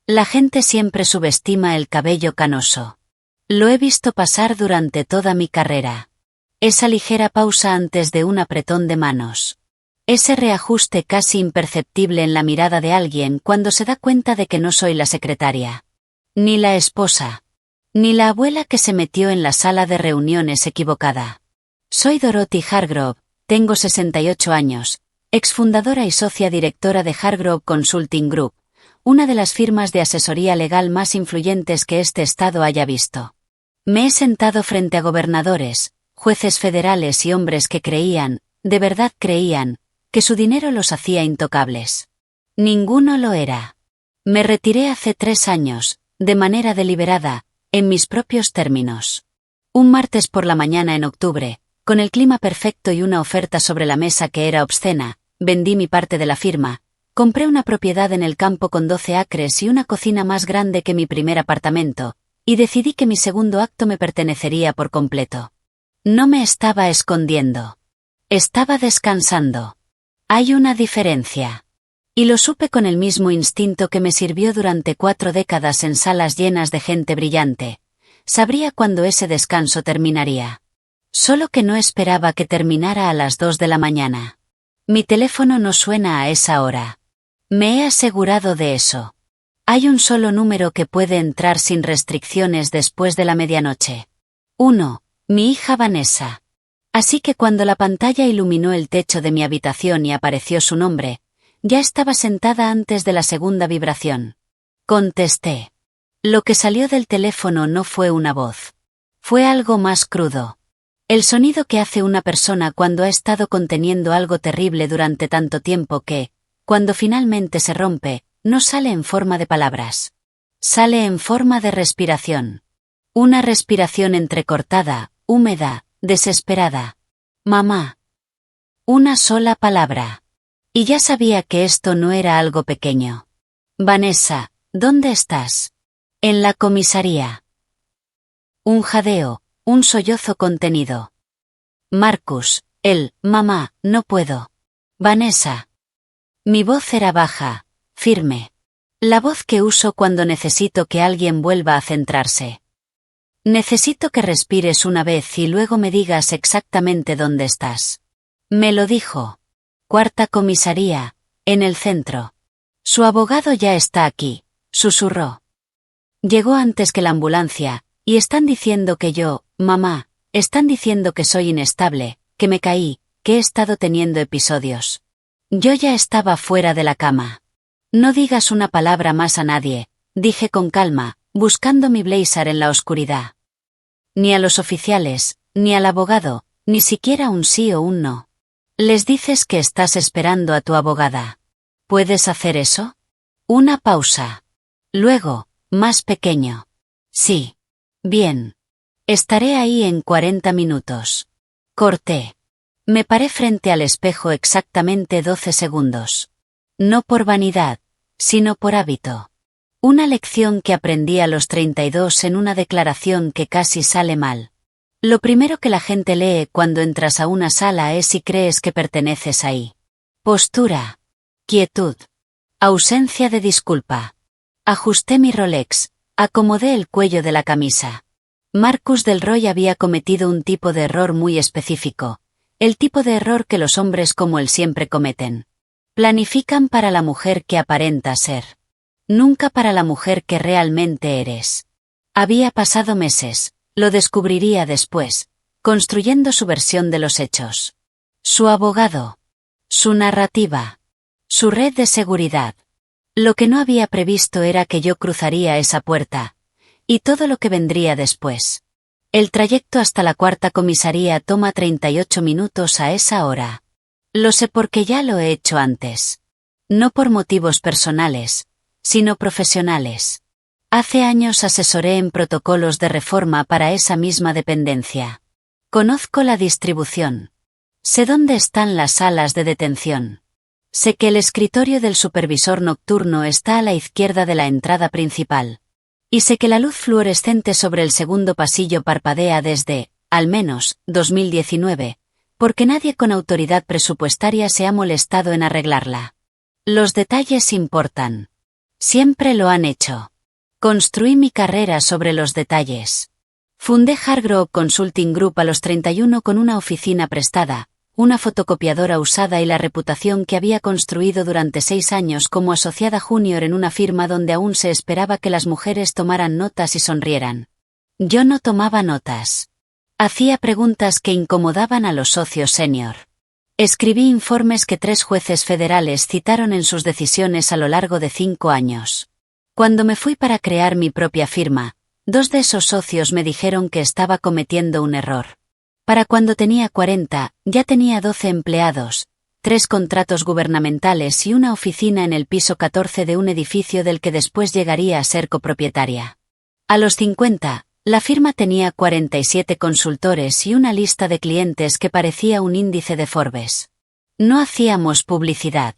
La gente siempre subestima el cabello canoso. Lo he visto pasar durante toda mi carrera. Esa ligera pausa antes de un apretón de manos. Ese reajuste casi imperceptible en la mirada de alguien cuando se da cuenta de que no soy la secretaria. Ni la esposa. Ni la abuela que se metió en la sala de reuniones equivocada. Soy Dorothy Hargrove, tengo 68 años, exfundadora y socia directora de Hargrove Consulting Group, una de las firmas de asesoría legal más influyentes que este estado haya visto. Me he sentado frente a gobernadores, jueces federales y hombres que creían, de verdad creían, que su dinero los hacía intocables. Ninguno lo era. Me retiré hace 3 años, de manera deliberada, en mis propios términos. Un martes por la mañana en octubre, con el clima perfecto y una oferta sobre la mesa que era obscena, vendí mi parte de la firma, compré una propiedad en el campo con 12 acres y una cocina más grande que mi primer apartamento, y decidí que mi segundo acto me pertenecería por completo. No me estaba escondiendo. Estaba descansando. Hay una diferencia. Y lo supe con el mismo instinto que me sirvió durante 4 décadas en salas llenas de gente brillante. Sabría cuándo ese descanso terminaría. Solo que no esperaba que terminara a las 2 de la mañana. Mi teléfono no suena a esa hora. Me he asegurado de eso. Hay un solo número que puede entrar sin restricciones después de la medianoche. 1. Mi hija Vanessa. Así que cuando la pantalla iluminó el techo de mi habitación y apareció su nombre, ya estaba sentada antes de la segunda vibración. Contesté. Lo que salió del teléfono no fue una voz. Fue algo más crudo. El sonido que hace una persona cuando ha estado conteniendo algo terrible durante tanto tiempo que, cuando finalmente se rompe, no sale en forma de palabras. Sale en forma de respiración. Una respiración entrecortada, húmeda, desesperada. Mamá. Una sola palabra. Y ya sabía que esto no era algo pequeño. Vanessa, ¿dónde estás? En la comisaría. Un jadeo, un sollozo contenido. Marcus, mamá, no puedo. Vanessa. Mi voz era baja, firme. La voz que uso cuando necesito que alguien vuelva a centrarse. Necesito que respires una vez y luego me digas exactamente dónde estás. Me lo dijo. 4ª comisaría, en el centro. Su abogado ya está aquí, susurró. Llegó antes que la ambulancia, y están diciendo que mamá, están diciendo que soy inestable, que me caí, que he estado teniendo episodios. Yo ya estaba fuera de la cama. No digas una palabra más a nadie, dije con calma, buscando mi blazer en la oscuridad. Ni a los oficiales, ni al abogado, ni siquiera un sí o un no. Les dices que estás esperando a tu abogada. ¿Puedes hacer eso? Una pausa. Luego, más pequeño. Sí. Bien. Estaré ahí en 40 minutos. Corté. Me paré frente al espejo exactamente 12 segundos. No por vanidad, sino por hábito. Una lección que aprendí a los 32 en una declaración que casi sale mal. Lo primero que la gente lee cuando entras a una sala es si crees que perteneces ahí. Postura. Quietud. Ausencia de disculpa. Ajusté mi Rolex, acomodé el cuello de la camisa. Marcus Del Roy había cometido un tipo de error muy específico, el tipo de error que los hombres como él siempre cometen. Planifican para la mujer que aparenta ser. Nunca para la mujer que realmente eres. Había pasado meses, lo descubriría después, construyendo su versión de los hechos. Su abogado. Su narrativa. Su red de seguridad. Lo que no había previsto era que yo cruzaría esa puerta. Y todo lo que vendría después. El trayecto hasta la 4ª comisaría toma 38 minutos a esa hora. Lo sé porque ya lo he hecho antes. No por motivos personales, sino profesionales. Hace años asesoré en protocolos de reforma para esa misma dependencia. Conozco la distribución. Sé dónde están las salas de detención. Sé que el escritorio del supervisor nocturno está a la izquierda de la entrada principal. Y sé que la luz fluorescente sobre el segundo pasillo parpadea desde, al menos, 2019, porque nadie con autoridad presupuestaria se ha molestado en arreglarla. Los detalles importan. Siempre lo han hecho. Construí mi carrera sobre los detalles. Fundé Hargrove Consulting Group a los 31 con una oficina prestada, una fotocopiadora usada y la reputación que había construido durante 6 años como asociada junior en una firma donde aún se esperaba que las mujeres tomaran notas y sonrieran. Yo no tomaba notas. Hacía preguntas que incomodaban a los socios senior. Escribí informes que 3 jueces federales citaron en sus decisiones a lo largo de 5 años. Cuando me fui para crear mi propia firma, 2 de esos socios me dijeron que estaba cometiendo un error. Para cuando tenía 40, ya tenía 12 empleados, 3 contratos gubernamentales y una oficina en el piso 14 de un edificio del que después llegaría a ser copropietaria. A los 50, la firma tenía 47 consultores y una lista de clientes que parecía un índice de Forbes. No hacíamos publicidad.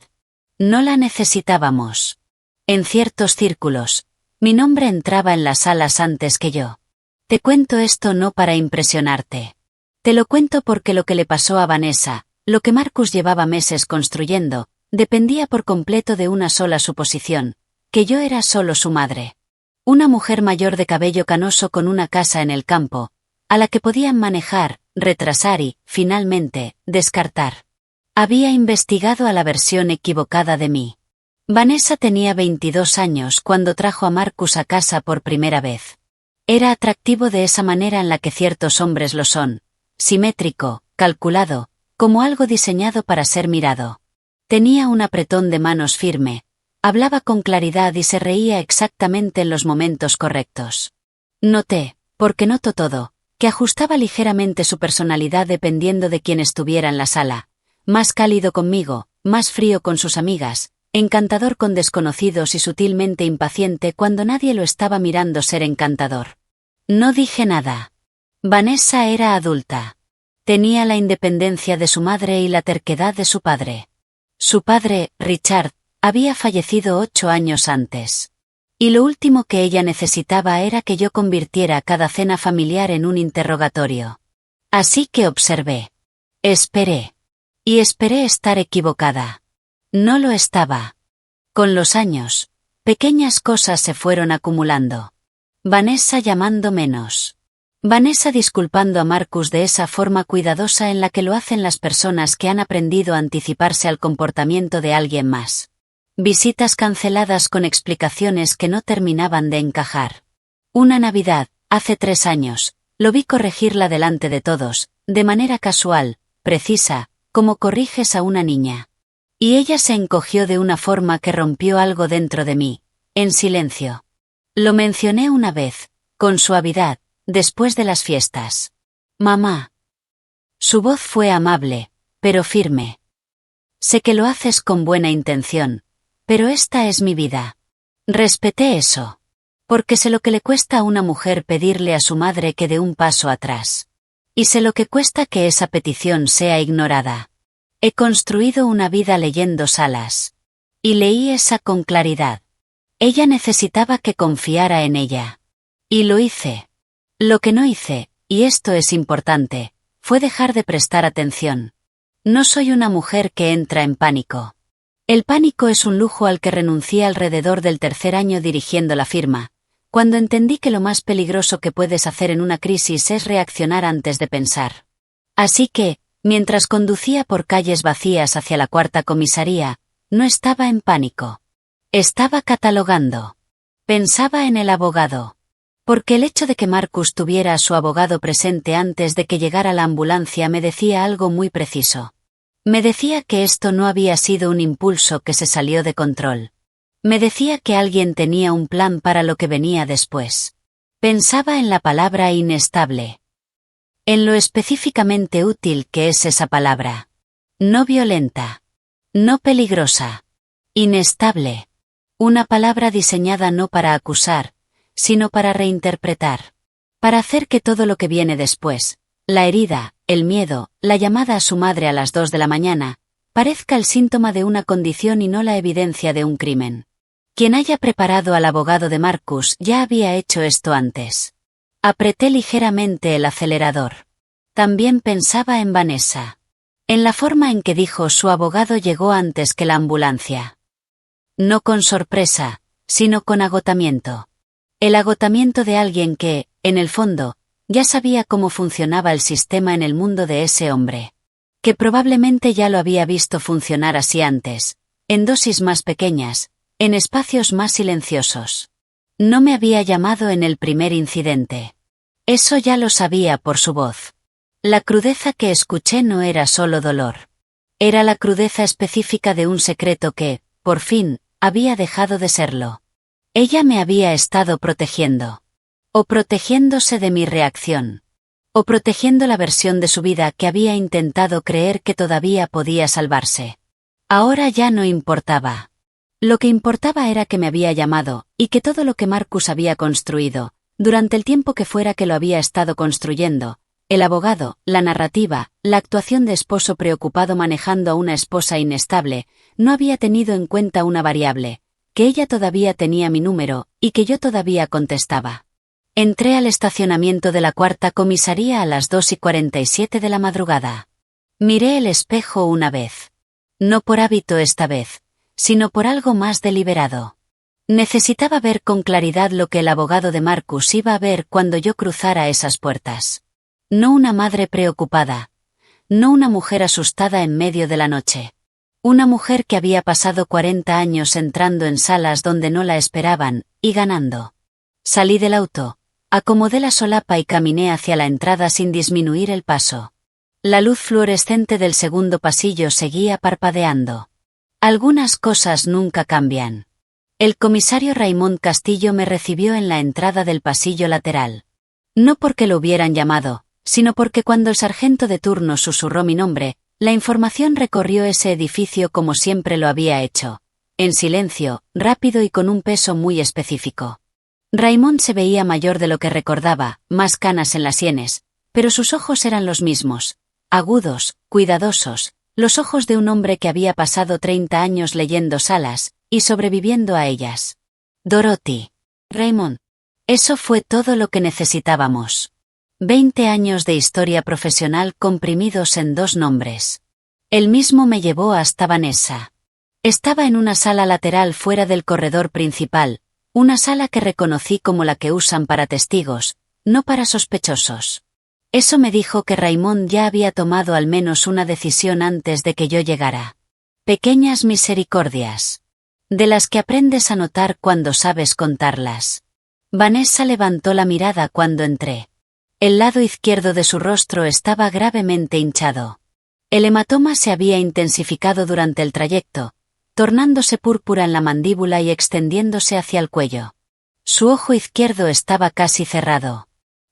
No la necesitábamos. En ciertos círculos, mi nombre entraba en las salas antes que yo. Te cuento esto no para impresionarte. Te lo cuento porque lo que le pasó a Vanessa, lo que Marcus llevaba meses construyendo, dependía por completo de una sola suposición, que yo era solo su madre. Una mujer mayor de cabello canoso con una casa en el campo, a la que podían manejar, retrasar y, finalmente, descartar. Había investigado a la versión equivocada de mí. Vanessa tenía 22 años cuando trajo a Marcus a casa por primera vez. Era atractivo de esa manera en la que ciertos hombres lo son, simétrico, calculado, como algo diseñado para ser mirado. Tenía un apretón de manos firme. Hablaba con claridad y se reía exactamente en los momentos correctos. Noté, porque noto todo, que ajustaba ligeramente su personalidad dependiendo de quién estuviera en la sala. Más cálido conmigo, más frío con sus amigas, encantador con desconocidos y sutilmente impaciente cuando nadie lo estaba mirando ser encantador. No dije nada. Vanessa era adulta. Tenía la independencia de su madre y la terquedad de su padre. Su padre, Richard, había fallecido 8 años antes. Y lo último que ella necesitaba era que yo convirtiera cada cena familiar en un interrogatorio. Así que observé. Esperé. Y esperé estar equivocada. No lo estaba. Con los años, pequeñas cosas se fueron acumulando. Vanessa llamando menos. Vanessa disculpando a Marcus de esa forma cuidadosa en la que lo hacen las personas que han aprendido a anticiparse al comportamiento de alguien más. Visitas canceladas con explicaciones que no terminaban de encajar. Una Navidad, hace 3 años, lo vi corregirla delante de todos, de manera casual, precisa, como corriges a una niña. Y ella se encogió de una forma que rompió algo dentro de mí, en silencio. Lo mencioné una vez, con suavidad, después de las fiestas. Mamá. Su voz fue amable, pero firme. Sé que lo haces con buena intención, pero esta es mi vida. Respeté eso. Porque sé lo que le cuesta a una mujer pedirle a su madre que dé un paso atrás. Y sé lo que cuesta que esa petición sea ignorada. He construido una vida leyendo salas. Y leí esa con claridad. Ella necesitaba que confiara en ella. Y lo hice. Lo que no hice, y esto es importante, fue dejar de prestar atención. No soy una mujer que entra en pánico. El pánico es un lujo al que renuncié alrededor del 3er año dirigiendo la firma, cuando entendí que lo más peligroso que puedes hacer en una crisis es reaccionar antes de pensar. Así que, mientras conducía por calles vacías hacia la 4ª comisaría, no estaba en pánico. Estaba catalogando. Pensaba en el abogado. Porque el hecho de que Marcus tuviera a su abogado presente antes de que llegara la ambulancia me decía algo muy preciso. Me decía que esto no había sido un impulso que se salió de control. Me decía que alguien tenía un plan para lo que venía después. Pensaba en la palabra inestable. En lo específicamente útil que es esa palabra. No violenta. No peligrosa. Inestable. Una palabra diseñada no para acusar, sino para reinterpretar. Para hacer que todo lo que viene después, la herida, el miedo, la llamada a su madre a las 2 de la mañana, parezca el síntoma de una condición y no la evidencia de un crimen. Quien haya preparado al abogado de Marcus ya había hecho esto antes. Apreté ligeramente el acelerador. También pensaba en Vanessa. En la forma en que dijo su abogado llegó antes que la ambulancia. No con sorpresa, sino con agotamiento. El agotamiento de alguien que, en el fondo, ya sabía cómo funcionaba el sistema en el mundo de ese hombre. Que probablemente ya lo había visto funcionar así antes, en dosis más pequeñas, en espacios más silenciosos. No me había llamado en el primer incidente. Eso ya lo sabía por su voz. La crudeza que escuché no era solo dolor. Era la crudeza específica de un secreto que, por fin, había dejado de serlo. Ella me había estado protegiendo. O protegiéndose de mi reacción. O protegiendo la versión de su vida que había intentado creer que todavía podía salvarse. Ahora ya no importaba. Lo que importaba era que me había llamado, y que todo lo que Marcus había construido, durante el tiempo que fuera que lo había estado construyendo, el abogado, la narrativa, la actuación de esposo preocupado manejando a una esposa inestable, no había tenido en cuenta una variable, que ella todavía tenía mi número, y que yo todavía contestaba. Entré al estacionamiento de la cuarta comisaría a las 2:47 de la madrugada. Miré el espejo una vez. No por hábito esta vez, sino por algo más deliberado. Necesitaba ver con claridad lo que el abogado de Marcus iba a ver cuando yo cruzara esas puertas. No una madre preocupada. No una mujer asustada en medio de la noche. Una mujer que había pasado 40 años entrando en salas donde no la esperaban, y ganando. Salí del auto, acomodé la solapa y caminé hacia la entrada sin disminuir el paso. La luz fluorescente del segundo pasillo seguía parpadeando. Algunas cosas nunca cambian. El comisario Raymond Castillo me recibió en la entrada del pasillo lateral. No porque lo hubieran llamado, sino porque cuando el sargento de turno susurró mi nombre, la información recorrió ese edificio como siempre lo había hecho. En silencio, rápido y con un peso muy específico. Raymond se veía mayor de lo que recordaba, más canas en las sienes, pero sus ojos eran los mismos. Agudos, cuidadosos, los ojos de un hombre que había pasado 30 años leyendo salas, y sobreviviendo a ellas. Dorothy. Raymond. Eso fue todo lo que necesitábamos. 20 años de historia profesional comprimidos en 2 nombres. Él mismo me llevó hasta Vanessa. Estaba en una sala lateral fuera del corredor principal, una sala que reconocí como la que usan para testigos, no para sospechosos. Eso me dijo que Raymond ya había tomado al menos una decisión antes de que yo llegara. Pequeñas misericordias. De las que aprendes a notar cuando sabes contarlas. Vanessa levantó la mirada cuando entré. El lado izquierdo de su rostro estaba gravemente hinchado. El hematoma se había intensificado durante el trayecto, tornándose púrpura en la mandíbula y extendiéndose hacia el cuello. Su ojo izquierdo estaba casi cerrado.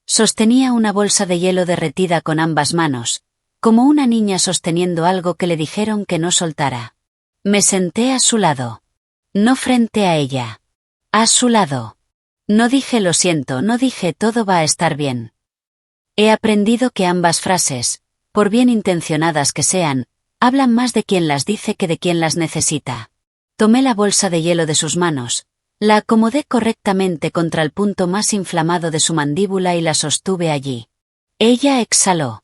Sostenía una bolsa de hielo derretida con ambas manos, como una niña sosteniendo algo que le dijeron que no soltara. Me senté a su lado. No frente a ella. A su lado. No dije lo siento, no dije todo va a estar bien. He aprendido que ambas frases, por bien intencionadas que sean, hablan más de quien las dice que de quien las necesita. Tomé la bolsa de hielo de sus manos, la acomodé correctamente contra el punto más inflamado de su mandíbula y la sostuve allí. Ella exhaló.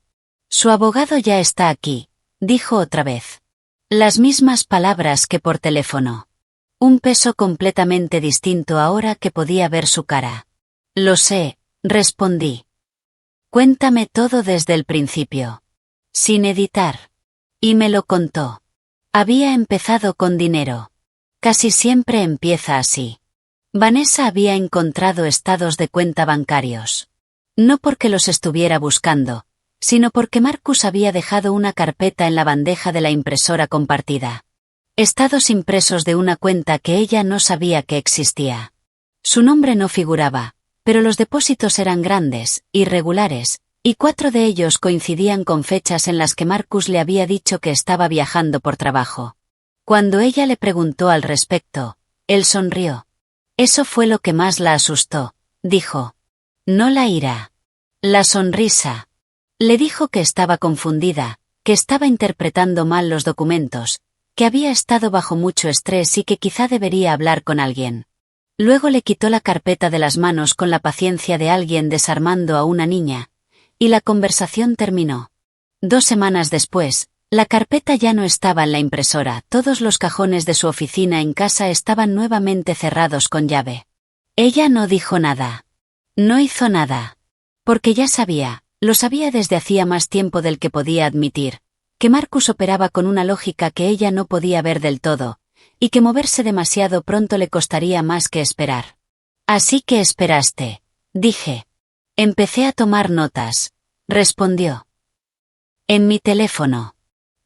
Su abogado ya está aquí, dijo otra vez. Las mismas palabras que por teléfono. Un peso completamente distinto ahora que podía ver su cara. Lo sé, respondí. Cuéntame todo desde el principio. Sin editar. Y me lo contó. Había empezado con dinero. Casi siempre empieza así. Vanessa había encontrado estados de cuenta bancarios. No porque los estuviera buscando, sino porque Marcus había dejado una carpeta en la bandeja de la impresora compartida. Estados impresos de una cuenta que ella no sabía que existía. Su nombre no figuraba, pero los depósitos eran grandes, irregulares, y 4 de ellos coincidían con fechas en las que Marcus le había dicho que estaba viajando por trabajo. Cuando ella le preguntó al respecto, él sonrió. Eso fue lo que más la asustó, dijo. No la ira. La sonrisa. Le dijo que estaba confundida, que estaba interpretando mal los documentos, que había estado bajo mucho estrés y que quizá debería hablar con alguien. Luego le quitó la carpeta de las manos con la paciencia de alguien desarmando a una niña, y la conversación terminó. 2 semanas después, La carpeta ya no estaba en la impresora, todos los cajones de su oficina en casa estaban nuevamente cerrados con llave. Ella no dijo nada. No hizo nada. Porque ya sabía, lo sabía desde hacía más tiempo del que podía admitir, que Marcus operaba con una lógica que ella no podía ver del todo, y que moverse demasiado pronto le costaría más que esperar. Así que esperaste, dije. Empecé a tomar notas, respondió. En mi teléfono.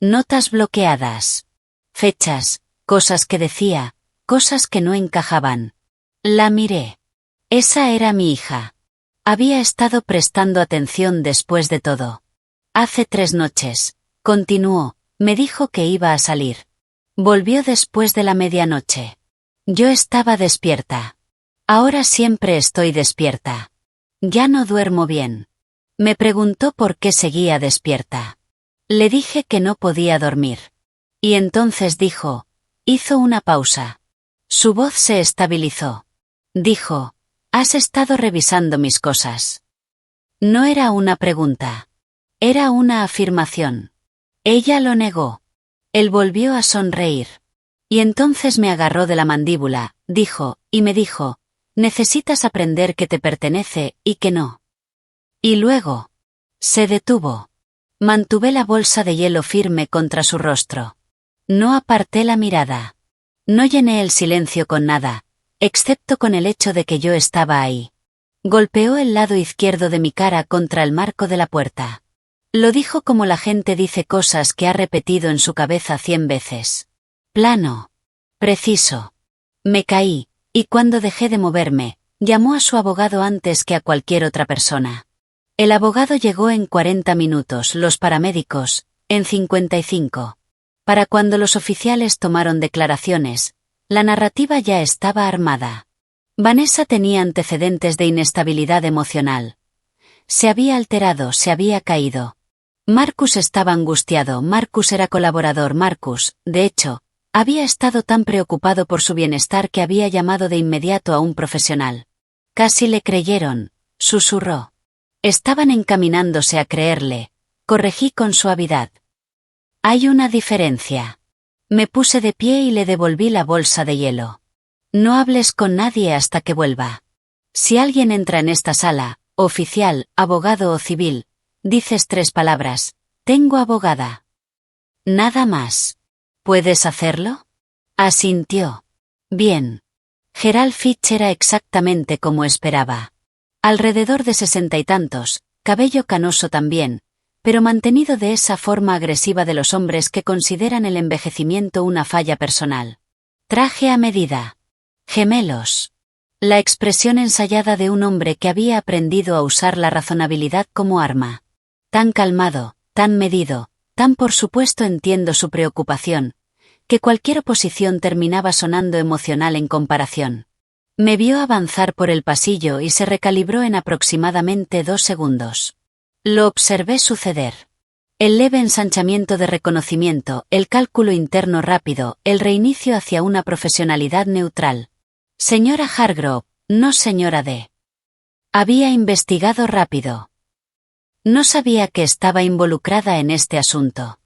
Notas bloqueadas. Fechas, cosas que decía, cosas que no encajaban. La miré. Esa era mi hija. Había estado prestando atención después de todo. Hace 3 noches, continuó, me dijo que iba a salir. Volvió después de la medianoche. Yo estaba despierta. Ahora siempre estoy despierta. Ya no duermo bien. Me preguntó por qué seguía despierta. Le dije que no podía dormir. Y entonces hizo una pausa. Su voz se estabilizó. Dijo, has estado revisando mis cosas. No era una pregunta. Era una afirmación. Ella lo negó. Él volvió a sonreír. Y entonces me agarró de la mandíbula, y me dijo, necesitas aprender que te pertenece y que no. Y luego. Se detuvo. Mantuve la bolsa de hielo firme contra su rostro. No aparté la mirada. No llené el silencio con nada, excepto con el hecho de que yo estaba ahí. Golpeó el lado izquierdo de mi cara contra el marco de la puerta. Lo dijo como la gente dice cosas que ha repetido en su cabeza 100 veces. Plano. Preciso. Me caí, y cuando dejé de moverme, llamó a su abogado antes que a cualquier otra persona. El abogado llegó en 40 minutos, los paramédicos, en 55. Para cuando los oficiales tomaron declaraciones, la narrativa ya estaba armada. Vanessa tenía antecedentes de inestabilidad emocional. Se había alterado, se había caído. Marcus estaba angustiado, Marcus era colaborador, Marcus, de hecho, había estado tan preocupado por su bienestar que había llamado de inmediato a un profesional. Casi le creyeron, susurró. Estaban encaminándose a creerle, corregí con suavidad. Hay una diferencia. Me puse de pie y le devolví la bolsa de hielo. No hables con nadie hasta que vuelva. Si alguien entra en esta sala, oficial, abogado o civil, dices 3 palabras, tengo abogada. Nada más. ¿Puedes hacerlo? Asintió. Bien. Gerald Fitch era exactamente como esperaba. Alrededor de 60 y tantos, cabello canoso también, pero mantenido de esa forma agresiva de los hombres que consideran el envejecimiento una falla personal. Traje a medida. Gemelos. La expresión ensayada de un hombre que había aprendido a usar la razonabilidad como arma. Tan calmado, tan medido, tan por supuesto entiendo su preocupación, que cualquier oposición terminaba sonando emocional en comparación. Me vio avanzar por el pasillo y se recalibró en aproximadamente 2 segundos. Lo observé suceder. El leve ensanchamiento de reconocimiento, el cálculo interno rápido, el reinicio hacia una profesionalidad neutral. Señora Hargrove, no señora D. Había investigado rápido. No sabía que estaba involucrada en este asunto.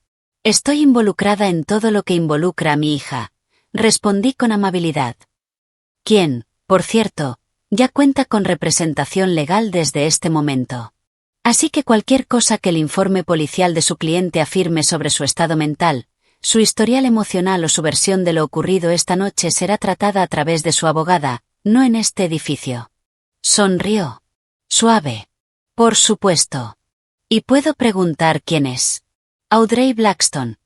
Estoy involucrada en todo lo que involucra a mi hija, respondí con amabilidad. ¿Quién? Por cierto, ya cuenta con representación legal desde este momento. Así que cualquier cosa que el informe policial de su cliente afirme sobre su estado mental, su historial emocional o su versión de lo ocurrido esta noche será tratada a través de su abogada, no en este edificio. Sonrió. Suave. Por supuesto. ¿Y puedo preguntar quién es? Audrey Blackstone.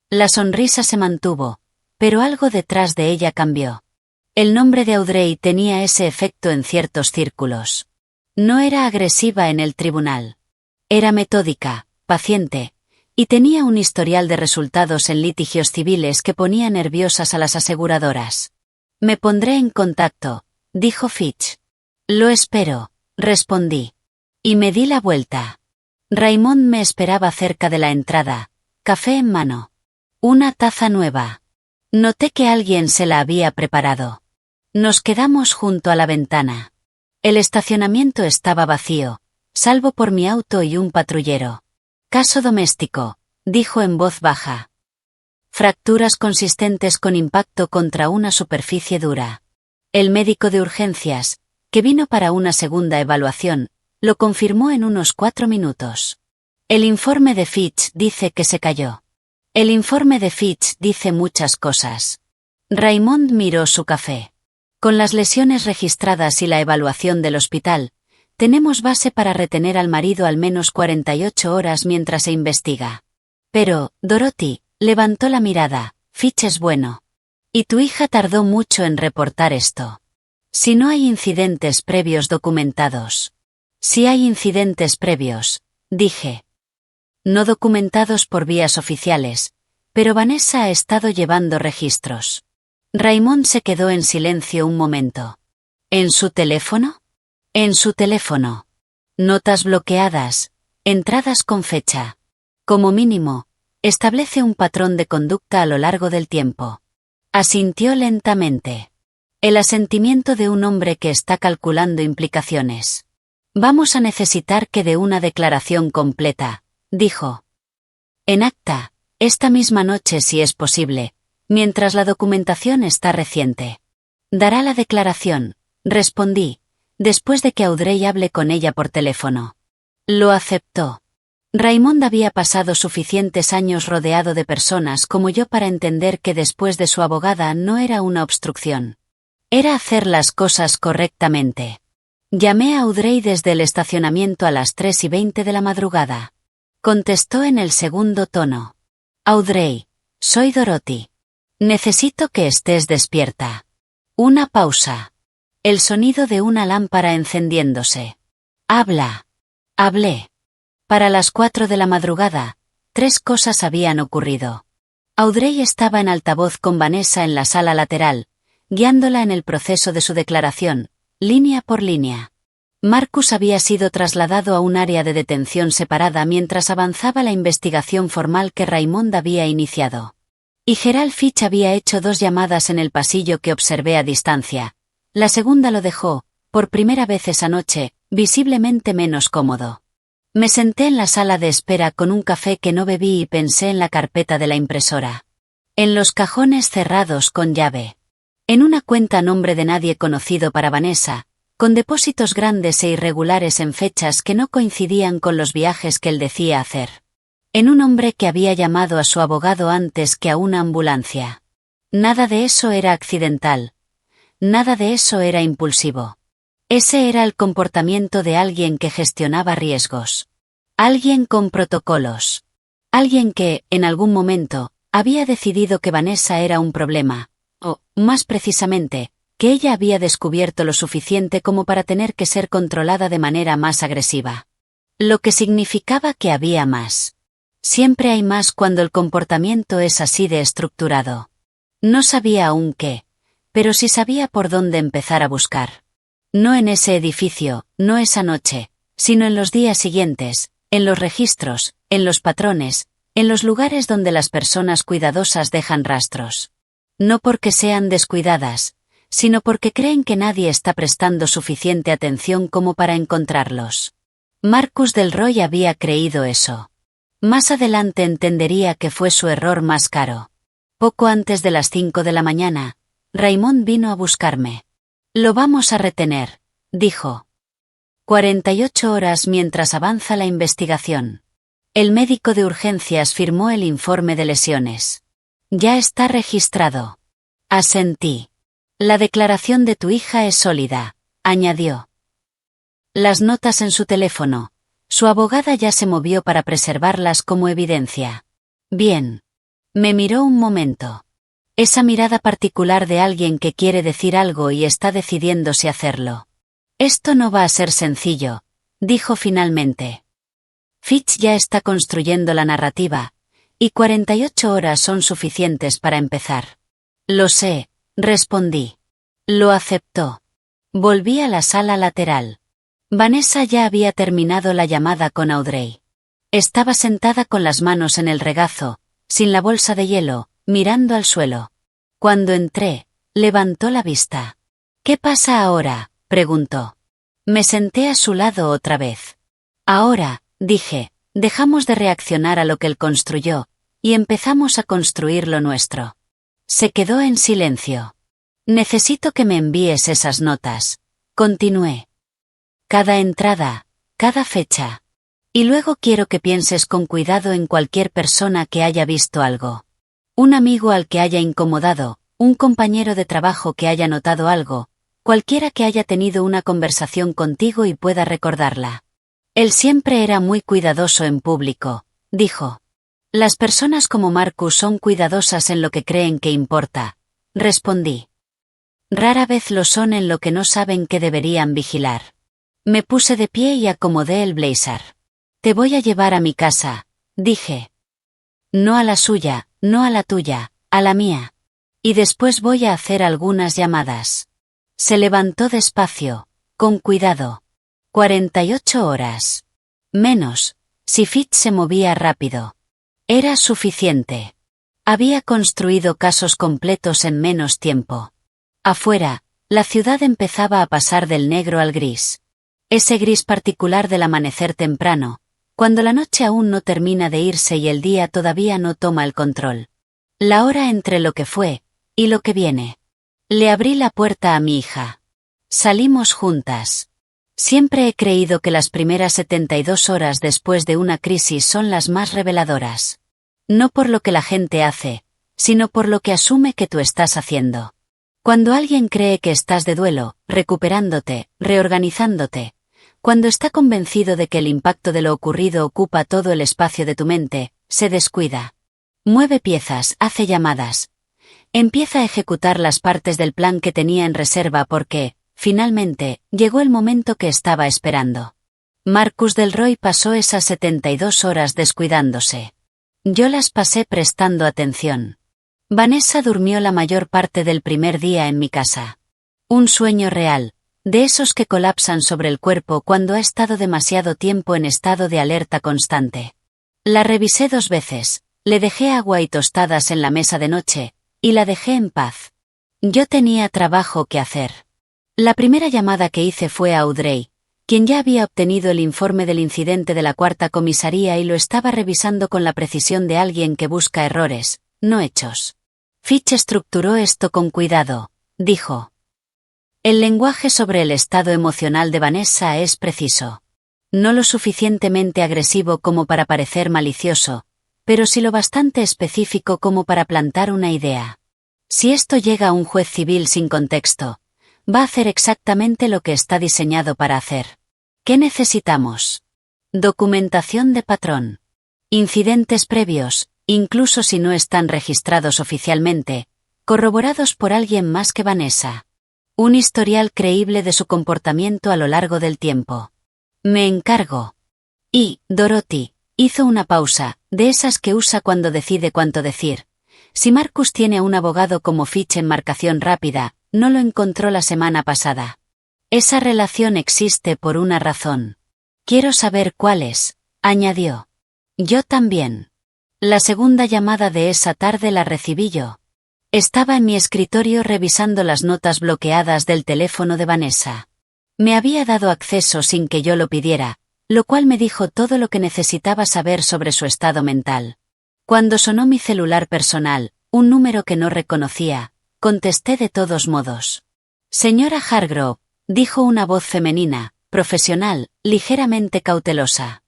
La sonrisa se mantuvo, pero algo detrás de ella cambió. El nombre de Audrey tenía ese efecto en ciertos círculos. No era agresiva en el tribunal. Era metódica, paciente, y tenía un historial de resultados en litigios civiles que ponía nerviosas a las aseguradoras. Me pondré en contacto, dijo Fitch. Lo espero, respondí. Y me di la vuelta. Raymond me esperaba cerca de la entrada, café en mano. Una taza nueva. Noté que alguien se la había preparado. Nos quedamos junto a la ventana. El estacionamiento estaba vacío, salvo por mi auto y un patrullero. Caso doméstico, dijo en voz baja. Fracturas consistentes con impacto contra una superficie dura. El médico de urgencias, que vino para una segunda evaluación, lo confirmó en unos 4 minutos. El informe de Fitch dice que se cayó. El informe de Fitch dice muchas cosas. Raymond miró su café. Con las lesiones registradas y la evaluación del hospital, tenemos base para retener al marido al menos 48 horas mientras se investiga. Pero, Dorothy, levantó la mirada, Fitch es bueno. Y tu hija tardó mucho en reportar esto. Si no hay incidentes previos documentados. Si hay incidentes previos, dije. No documentados por vías oficiales, pero Vanessa ha estado llevando registros. Raymond se quedó en silencio un momento. ¿En su teléfono? En su teléfono. Notas bloqueadas, entradas con fecha. Como mínimo, establece un patrón de conducta a lo largo del tiempo. Asintió lentamente. El asentimiento de un hombre que está calculando implicaciones. Vamos a necesitar que dé una declaración completa, dijo. En acta, esta misma noche si es posible, mientras la documentación está reciente. Dará la declaración, respondí, después de que Audrey hable con ella por teléfono. Lo aceptó. Raymond había pasado suficientes años rodeado de personas como yo para entender que después de su abogada no era una obstrucción. Era hacer las cosas correctamente. Llamé a Audrey desde el estacionamiento a las 3:20 de la madrugada. Contestó en el segundo tono. Audrey, soy Dorothy. Necesito que estés despierta. Una pausa. El sonido de una lámpara encendiéndose. Habla. Hablé. Para las 4 de la madrugada, 3 cosas habían ocurrido. Audrey estaba en altavoz con Vanessa en la sala lateral, guiándola en el proceso de su declaración, línea por línea. Marcus había sido trasladado a un área de detención separada mientras avanzaba la investigación formal que Raymond había iniciado. Y Gerald Fitch había hecho 2 llamadas en el pasillo que observé a distancia. La segunda lo dejó, por primera vez esa noche, visiblemente menos cómodo. Me senté en la sala de espera con un café que no bebí y pensé en la carpeta de la impresora. En los cajones cerrados con llave. En una cuenta a nombre de nadie conocido para Vanessa, con depósitos grandes e irregulares en fechas que no coincidían con los viajes que él decía hacer. En un hombre que había llamado a su abogado antes que a una ambulancia. Nada de eso era accidental. Nada de eso era impulsivo. Ese era el comportamiento de alguien que gestionaba riesgos. Alguien con protocolos. Alguien que, en algún momento, había decidido que Vanessa era un problema. O, más precisamente, que ella había descubierto lo suficiente como para tener que ser controlada de manera más agresiva. Lo que significaba que había más. Siempre hay más cuando el comportamiento es así de estructurado. No sabía aún qué, pero sí sabía por dónde empezar a buscar. No en ese edificio, no esa noche, sino en los días siguientes, en los registros, en los patrones, en los lugares donde las personas cuidadosas dejan rastros. No porque sean descuidadas, sino porque creen que nadie está prestando suficiente atención como para encontrarlos. Marcus del Roy había creído eso. Más adelante entendería que fue su error más caro. Poco antes de las 5 de la mañana, Raymond vino a buscarme. Lo vamos a retener, dijo. 48 horas mientras avanza la investigación. El médico de urgencias firmó el informe de lesiones. Ya está registrado. Asentí. La declaración de tu hija es sólida, añadió. Las notas en su teléfono. Su abogada ya se movió para preservarlas como evidencia. Bien. Me miró un momento. Esa mirada particular de alguien que quiere decir algo y está decidiendo si hacerlo. Esto no va a ser sencillo, dijo finalmente. Fitch ya está construyendo la narrativa, y 48 horas son suficientes para empezar. Lo sé, respondí. Lo aceptó. Volví a la sala lateral. Vanessa ya había terminado la llamada con Audrey. Estaba sentada con las manos en el regazo, sin la bolsa de hielo, mirando al suelo. Cuando entré, levantó la vista. ¿Qué pasa ahora?, preguntó. Me senté a su lado otra vez. Ahora, dije, Dejamos de reaccionar a lo que él construyó, y empezamos a construir lo nuestro. Se quedó en silencio. Necesito que me envíes esas notas. Continué. Cada entrada, cada fecha. Y luego quiero que pienses con cuidado en cualquier persona que haya visto algo. Un amigo al que haya incomodado, un compañero de trabajo que haya notado algo, cualquiera que haya tenido una conversación contigo y pueda recordarla. Él siempre era muy cuidadoso en público, dijo. Las personas como Marcus son cuidadosas en lo que creen que importa, respondí. Rara vez lo son en lo que no saben que deberían vigilar. Me puse de pie y acomodé el blazer. Te voy a llevar a mi casa, dije. No a la suya, no a la tuya, a la mía. Y después voy a hacer algunas llamadas. Se levantó despacio, con cuidado. 48 horas. Menos, si Fitch se movía rápido. Era suficiente. Había construido casos completos en menos tiempo. Afuera, la ciudad empezaba a pasar del negro al gris. Ese gris particular del amanecer temprano, cuando la noche aún no termina de irse y el día todavía no toma el control. La hora entre lo que fue y lo que viene. Le abrí la puerta a mi hija. Salimos juntas. Siempre he creído que las primeras 72 horas después de una crisis son las más reveladoras. No por lo que la gente hace, sino por lo que asume que tú estás haciendo. Cuando alguien cree que estás de duelo, recuperándote, reorganizándote, cuando está convencido de que el impacto de lo ocurrido ocupa todo el espacio de tu mente, se descuida. Mueve piezas, hace llamadas. Empieza a ejecutar las partes del plan que tenía en reserva porque, finalmente, llegó el momento que estaba esperando. Marcus Del Roy pasó esas 72 horas descuidándose. Yo las pasé prestando atención. Vanessa durmió la mayor parte del primer día en mi casa. Un sueño real, de esos que colapsan sobre el cuerpo cuando ha estado demasiado tiempo en estado de alerta constante. La revisé 2 veces, le dejé agua y tostadas en la mesa de noche, y la dejé en paz. Yo tenía trabajo que hacer. La primera llamada que hice fue a Audrey, quien ya había obtenido el informe del incidente de la 4ª comisaría y lo estaba revisando con la precisión de alguien que busca errores, no hechos. Fitch estructuró esto con cuidado, dijo. El lenguaje sobre el estado emocional de Vanessa es preciso. No lo suficientemente agresivo como para parecer malicioso, pero sí lo bastante específico como para plantar una idea. Si esto llega a un juez civil sin contexto, va a hacer exactamente lo que está diseñado para hacer. ¿Qué necesitamos? Documentación de patrón. Incidentes previos, incluso si no están registrados oficialmente, corroborados por alguien más que Vanessa. Un historial creíble de su comportamiento a lo largo del tiempo. Me encargo. Y, Dorothy, hizo una pausa, de esas que usa cuando decide cuánto decir. Si Marcus tiene a un abogado como Fitch en marcación rápida, no lo encontró la semana pasada. Esa relación existe por una razón. Quiero saber cuál es, añadió. Yo también. La segunda llamada de esa tarde la recibí yo. Estaba en mi escritorio revisando las notas bloqueadas del teléfono de Vanessa. Me había dado acceso sin que yo lo pidiera, lo cual me dijo todo lo que necesitaba saber sobre su estado mental. Cuando sonó mi celular personal, un número que no reconocía, contesté de todos modos. Señora Hargrove, dijo una voz femenina, profesional, ligeramente cautelosa.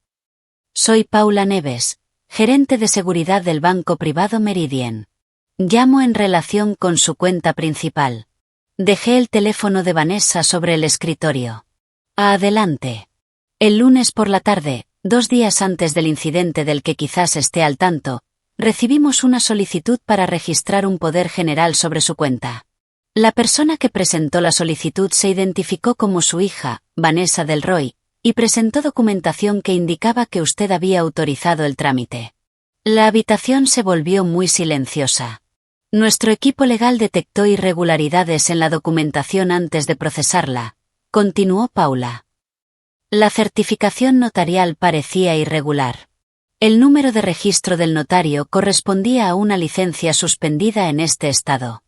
Soy Paula Neves, gerente de seguridad del banco privado Meridian. Llamo en relación con su cuenta principal. Dejé el teléfono de Vanessa sobre el escritorio. Adelante. El lunes por la tarde, 2 días antes del incidente del que quizás esté al tanto, recibimos una solicitud para registrar un poder general sobre su cuenta. La persona que presentó la solicitud se identificó como su hija, Vanessa Del Roy, y presentó documentación que indicaba que usted había autorizado el trámite. La habitación se volvió muy silenciosa. Nuestro equipo legal detectó irregularidades en la documentación antes de procesarla, continuó Paula. La certificación notarial parecía irregular. El número de registro del notario correspondía a una licencia suspendida en este estado.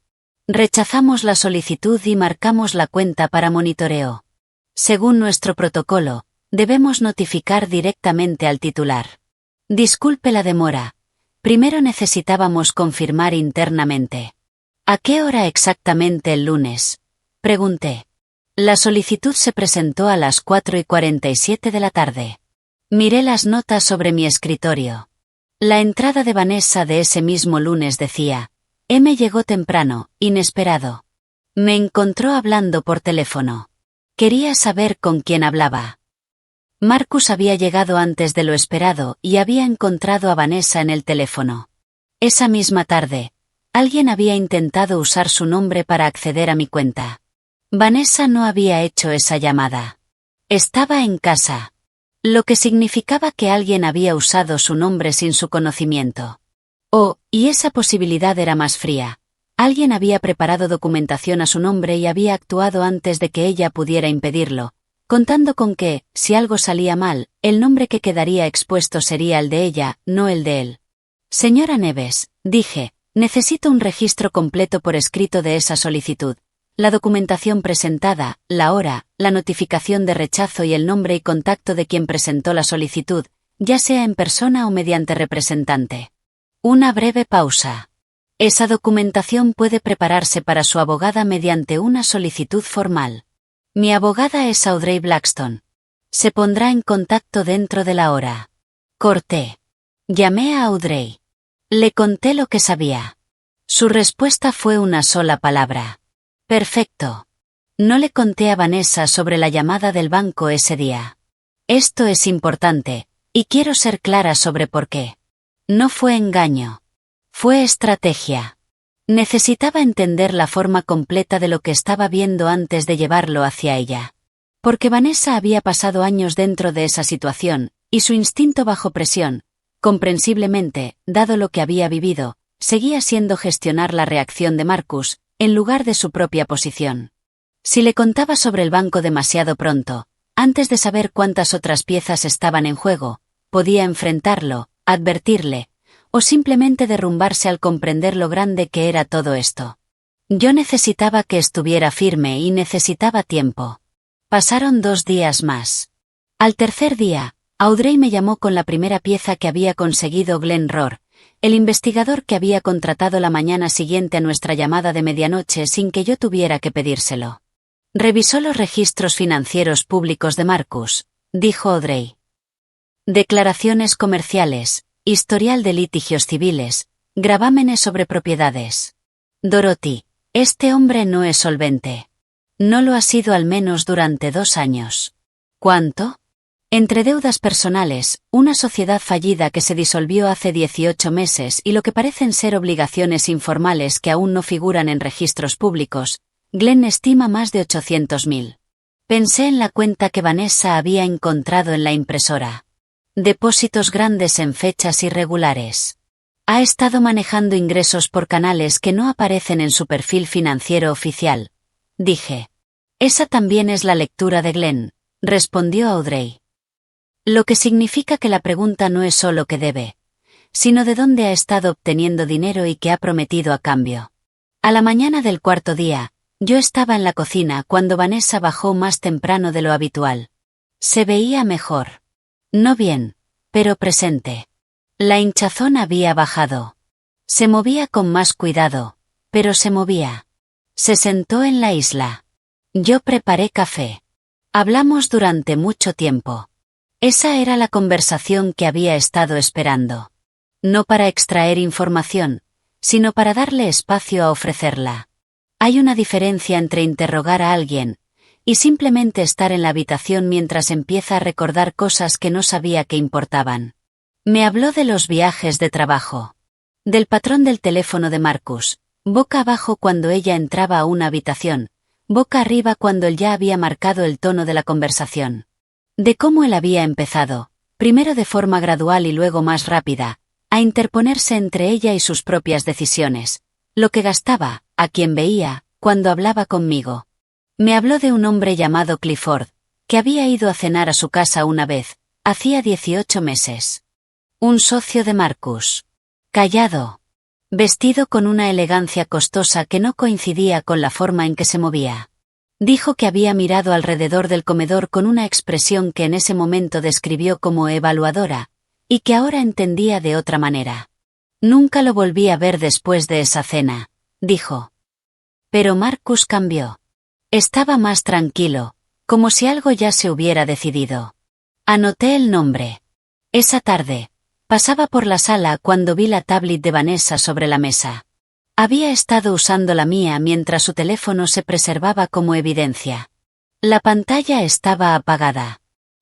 Rechazamos la solicitud y marcamos la cuenta para monitoreo. Según nuestro protocolo, debemos notificar directamente al titular. Disculpe la demora. Primero necesitábamos confirmar internamente. ¿A qué hora exactamente el lunes? Pregunté. La solicitud se presentó a las 4:47 de la tarde. Miré las notas sobre mi escritorio. La entrada de Vanessa de ese mismo lunes decía: M llegó temprano, inesperado. Me encontró hablando por teléfono. Quería saber con quién hablaba. Marcus había llegado antes de lo esperado y había encontrado a Vanessa en el teléfono. Esa misma tarde, alguien había intentado usar su nombre para acceder a mi cuenta. Vanessa no había hecho esa llamada. Estaba en casa. Lo que significaba que alguien había usado su nombre sin su conocimiento. Oh, y esa posibilidad era más fría. Alguien había preparado documentación a su nombre y había actuado antes de que ella pudiera impedirlo, contando con que, si algo salía mal, el nombre que quedaría expuesto sería el de ella, no el de él. Señora Neves, dije, necesito un registro completo por escrito de esa solicitud. La documentación presentada, la hora, la notificación de rechazo y el nombre y contacto de quien presentó la solicitud, ya sea en persona o mediante representante. Una breve pausa. Esa documentación puede prepararse para su abogada mediante una solicitud formal. Mi abogada es Audrey Blackstone. Se pondrá en contacto dentro de la hora. Corté. Llamé a Audrey. Le conté lo que sabía. Su respuesta fue una sola palabra. Perfecto. No le conté a Vanessa sobre la llamada del banco ese día. Esto es importante, y quiero ser clara sobre por qué. No fue engaño. Fue estrategia. Necesitaba entender la forma completa de lo que estaba viendo antes de llevarlo hacia ella. Porque Vanessa había pasado años dentro de esa situación, y su instinto bajo presión, comprensiblemente, dado lo que había vivido, seguía siendo gestionar la reacción de Marcus, en lugar de su propia posición. Si le contaba sobre el banco demasiado pronto, antes de saber cuántas otras piezas estaban en juego, podía enfrentarlo, advertirle, o simplemente derrumbarse al comprender lo grande que era todo esto. Yo necesitaba que estuviera firme y necesitaba tiempo. Pasaron 2 días más. Al tercer día, Audrey me llamó con la primera pieza que había conseguido Glenn Rohr, el investigador que había contratado la mañana siguiente a nuestra llamada de medianoche sin que yo tuviera que pedírselo. Revisó los registros financieros públicos de Marcus, dijo Audrey. Declaraciones comerciales, historial de litigios civiles, gravámenes sobre propiedades. Dorothy, este hombre no es solvente. No lo ha sido al menos durante 2 años. ¿Cuánto? Entre deudas personales, una sociedad fallida que se disolvió hace 18 meses y lo que parecen ser obligaciones informales que aún no figuran en registros públicos, Glenn estima más de 800.000. Pensé en la cuenta que Vanessa había encontrado en la impresora. Depósitos grandes en fechas irregulares. Ha estado manejando ingresos por canales que no aparecen en su perfil financiero oficial. Dije. Esa también es la lectura de Glenn, respondió Audrey. Lo que significa que la pregunta no es solo qué debe, sino de dónde ha estado obteniendo dinero y qué ha prometido a cambio. A la mañana del 4.º día, yo estaba en la cocina cuando Vanessa bajó más temprano de lo habitual. Se veía mejor. No bien, pero presente. La hinchazón había bajado. Se movía con más cuidado, pero se movía. Se sentó en la isla. Yo preparé café. Hablamos durante mucho tiempo. Esa era la conversación que había estado esperando. No para extraer información, sino para darle espacio a ofrecerla. Hay una diferencia entre interrogar a alguien y simplemente estar en la habitación mientras empieza a recordar cosas que no sabía que importaban. Me habló de los viajes de trabajo. Del patrón del teléfono de Marcus, boca abajo cuando ella entraba a una habitación, boca arriba cuando él ya había marcado el tono de la conversación. De cómo él había empezado, primero de forma gradual y luego más rápida, a interponerse entre ella y sus propias decisiones, lo que gastaba, a quien veía, cuando hablaba conmigo. Me habló de un hombre llamado Clifford, que había ido a cenar a su casa una vez, hacía 18 meses. Un socio de Marcus. Callado. Vestido con una elegancia costosa que no coincidía con la forma en que se movía. Dijo que había mirado alrededor del comedor con una expresión que en ese momento describió como evaluadora, y que ahora entendía de otra manera. Nunca lo volví a ver después de esa cena, dijo. Pero Marcus cambió. Estaba más tranquilo, como si algo ya se hubiera decidido. Anoté el nombre. Esa tarde, pasaba por la sala cuando vi la tablet de Vanessa sobre la mesa. Había estado usando la mía mientras su teléfono se preservaba como evidencia. La pantalla estaba apagada.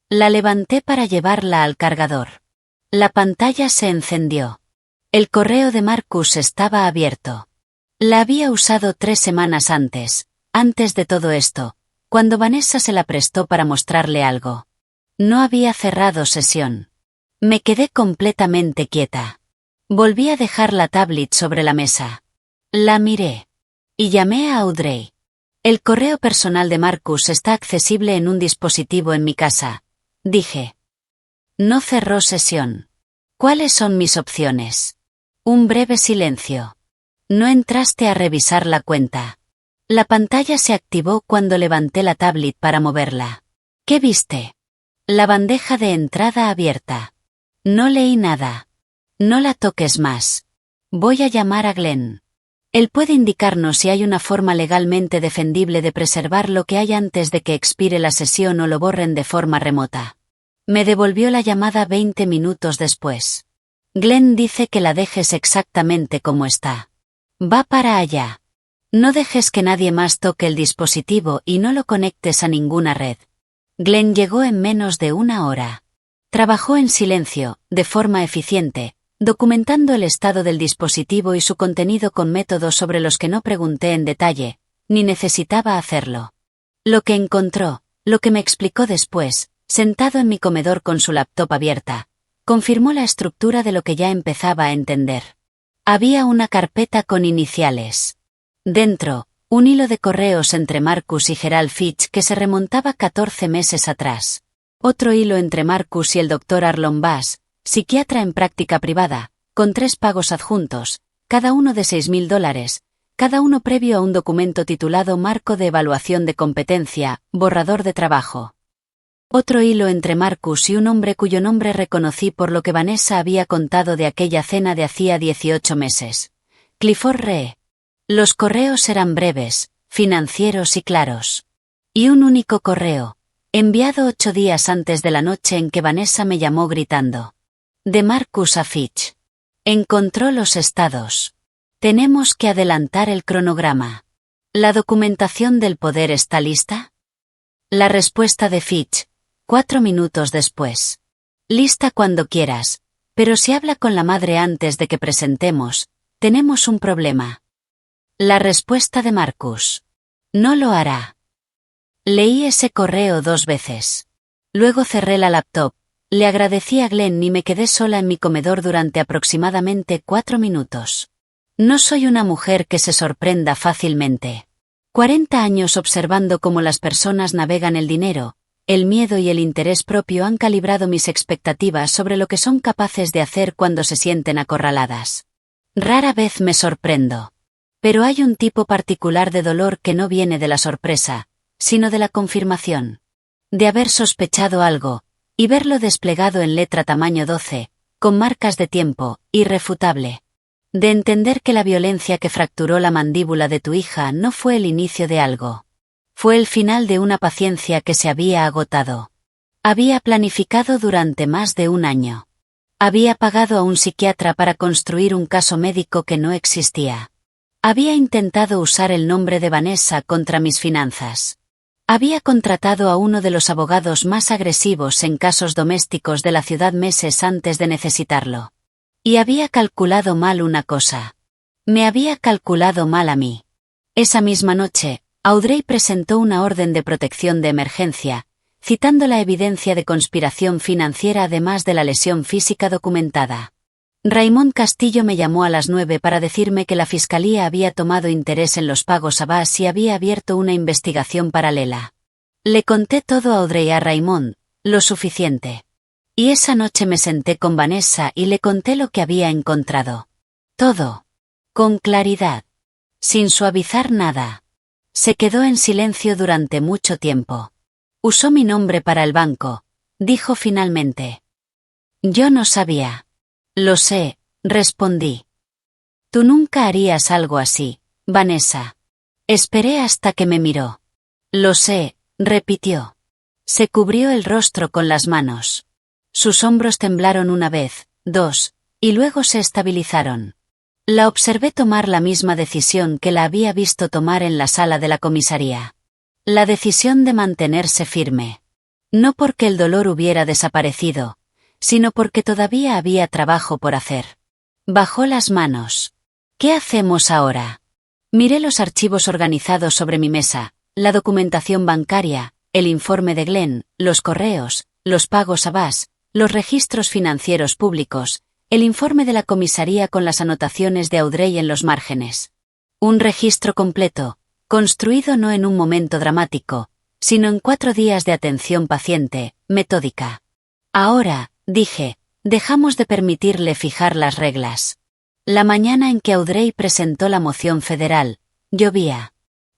La levanté para llevarla al cargador. La pantalla se encendió. El correo de Marcus estaba abierto. La había usado 3 semanas antes de todo esto, cuando Vanessa se la prestó para mostrarle algo. No había cerrado sesión. Me quedé completamente quieta. Volví a dejar la tablet sobre la mesa. La miré. Y llamé a Audrey. El correo personal de Marcus está accesible en un dispositivo en mi casa, dije. No cerró sesión. ¿Cuáles son mis opciones? Un breve silencio. No entraste a revisar la cuenta. La pantalla se activó cuando levanté la tablet para moverla. ¿Qué viste? La bandeja de entrada abierta. No leí nada. No la toques más. Voy a llamar a Glenn. Él puede indicarnos si hay una forma legalmente defendible de preservar lo que hay antes de que expire la sesión o lo borren de forma remota. Me devolvió la llamada 20 minutos después. Glenn dice que la dejes exactamente como está. Va para allá. No dejes que nadie más toque el dispositivo y no lo conectes a ninguna red. Glenn llegó en menos de 1 hora. Trabajó en silencio, de forma eficiente, documentando el estado del dispositivo y su contenido con métodos sobre los que no pregunté en detalle, ni necesitaba hacerlo. Lo que encontró, lo que me explicó después, sentado en mi comedor con su laptop abierta, confirmó la estructura de lo que ya empezaba a entender. Había una carpeta con iniciales. Dentro, un hilo de correos entre Marcus y Gerald Fitch que se remontaba 14 meses atrás. Otro hilo entre Marcus y el Dr. Arlon Bass, psiquiatra en práctica privada, con 3 pagos adjuntos, cada uno de $6.000, cada uno previo a un documento titulado Marco de Evaluación de Competencia, borrador de trabajo. Otro hilo entre Marcus y un hombre cuyo nombre reconocí por lo que Vanessa había contado de aquella cena de hacía 18 meses. Clifford Ree. Los correos eran breves, financieros y claros. Y un único correo, enviado 8 días antes de la noche en que Vanessa me llamó gritando. De Marcus a Fitch. Encontró los estados. Tenemos que adelantar el cronograma. ¿La documentación del poder está lista? La respuesta de Fitch, 4 minutos después. Lista cuando quieras, pero si habla con la madre antes de que presentemos, tenemos un problema. La respuesta de Marcus. No lo hará. Leí ese correo 2 veces. Luego cerré la laptop, le agradecí a Glenn y me quedé sola en mi comedor durante aproximadamente 4 minutos. No soy una mujer que se sorprenda fácilmente. 40 años observando cómo las personas navegan el dinero, el miedo y el interés propio han calibrado mis expectativas sobre lo que son capaces de hacer cuando se sienten acorraladas. Rara vez me sorprendo. Pero hay un tipo particular de dolor que no viene de la sorpresa, sino de la confirmación. De haber sospechado algo, y verlo desplegado en letra tamaño 12, con marcas de tiempo, irrefutable. De entender que la violencia que fracturó la mandíbula de tu hija no fue el inicio de algo. Fue el final de una paciencia que se había agotado. Había planificado durante más de 1 año. Había pagado a un psiquiatra para construir un caso médico que no existía. Había intentado usar el nombre de Vanessa contra mis finanzas. Había contratado a uno de los abogados más agresivos en casos domésticos de la ciudad meses antes de necesitarlo. Y había calculado mal una cosa. Me había calculado mal a mí. Esa misma noche, Audrey presentó una orden de protección de emergencia, citando la evidencia de conspiración financiera además de la lesión física documentada. Raymond Castillo me llamó a las 9 para decirme que la fiscalía había tomado interés en los pagos a Bass y había abierto una investigación paralela. Le conté todo a Audrey y a Raymond, lo suficiente. Y esa noche me senté con Vanessa y le conté lo que había encontrado. Todo. Con claridad. Sin suavizar nada. Se quedó en silencio durante mucho tiempo. Usó mi nombre para el banco, dijo finalmente. Yo no sabía. Lo sé, respondí. Tú nunca harías algo así, Vanessa. Esperé hasta que me miró. Lo sé, repitió. Se cubrió el rostro con las manos. Sus hombros temblaron una vez, dos, y luego se estabilizaron. La observé tomar la misma decisión que la había visto tomar en la sala de la comisaría. La decisión de mantenerse firme. No porque el dolor hubiera desaparecido, sino porque todavía había trabajo por hacer. Bajó las manos. ¿Qué hacemos ahora? Miré los archivos organizados sobre mi mesa, la documentación bancaria, el informe de Glenn, los correos, los pagos a Bass, los registros financieros públicos, el informe de la comisaría con las anotaciones de Audrey en los márgenes. Un registro completo, construido no en un momento dramático, sino en 4 días de atención paciente, metódica. Ahora, dije, dejamos de permitirle fijar las reglas. La mañana en que Audrey presentó la moción federal, llovía.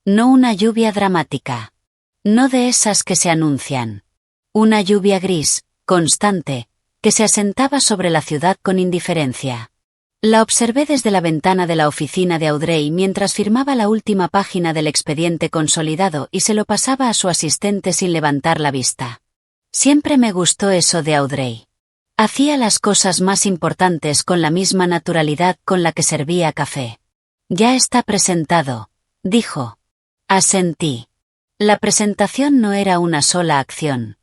No una lluvia dramática. No de esas que se anuncian. Una lluvia gris, constante, que se asentaba sobre la ciudad con indiferencia. La observé desde la ventana de la oficina de Audrey mientras firmaba la última página del expediente consolidado y se lo pasaba a su asistente sin levantar la vista. Siempre me gustó eso de Audrey. Hacía las cosas más importantes con la misma naturalidad con la que servía café. Ya está presentado, dijo. Asentí. La presentación no era una sola acción.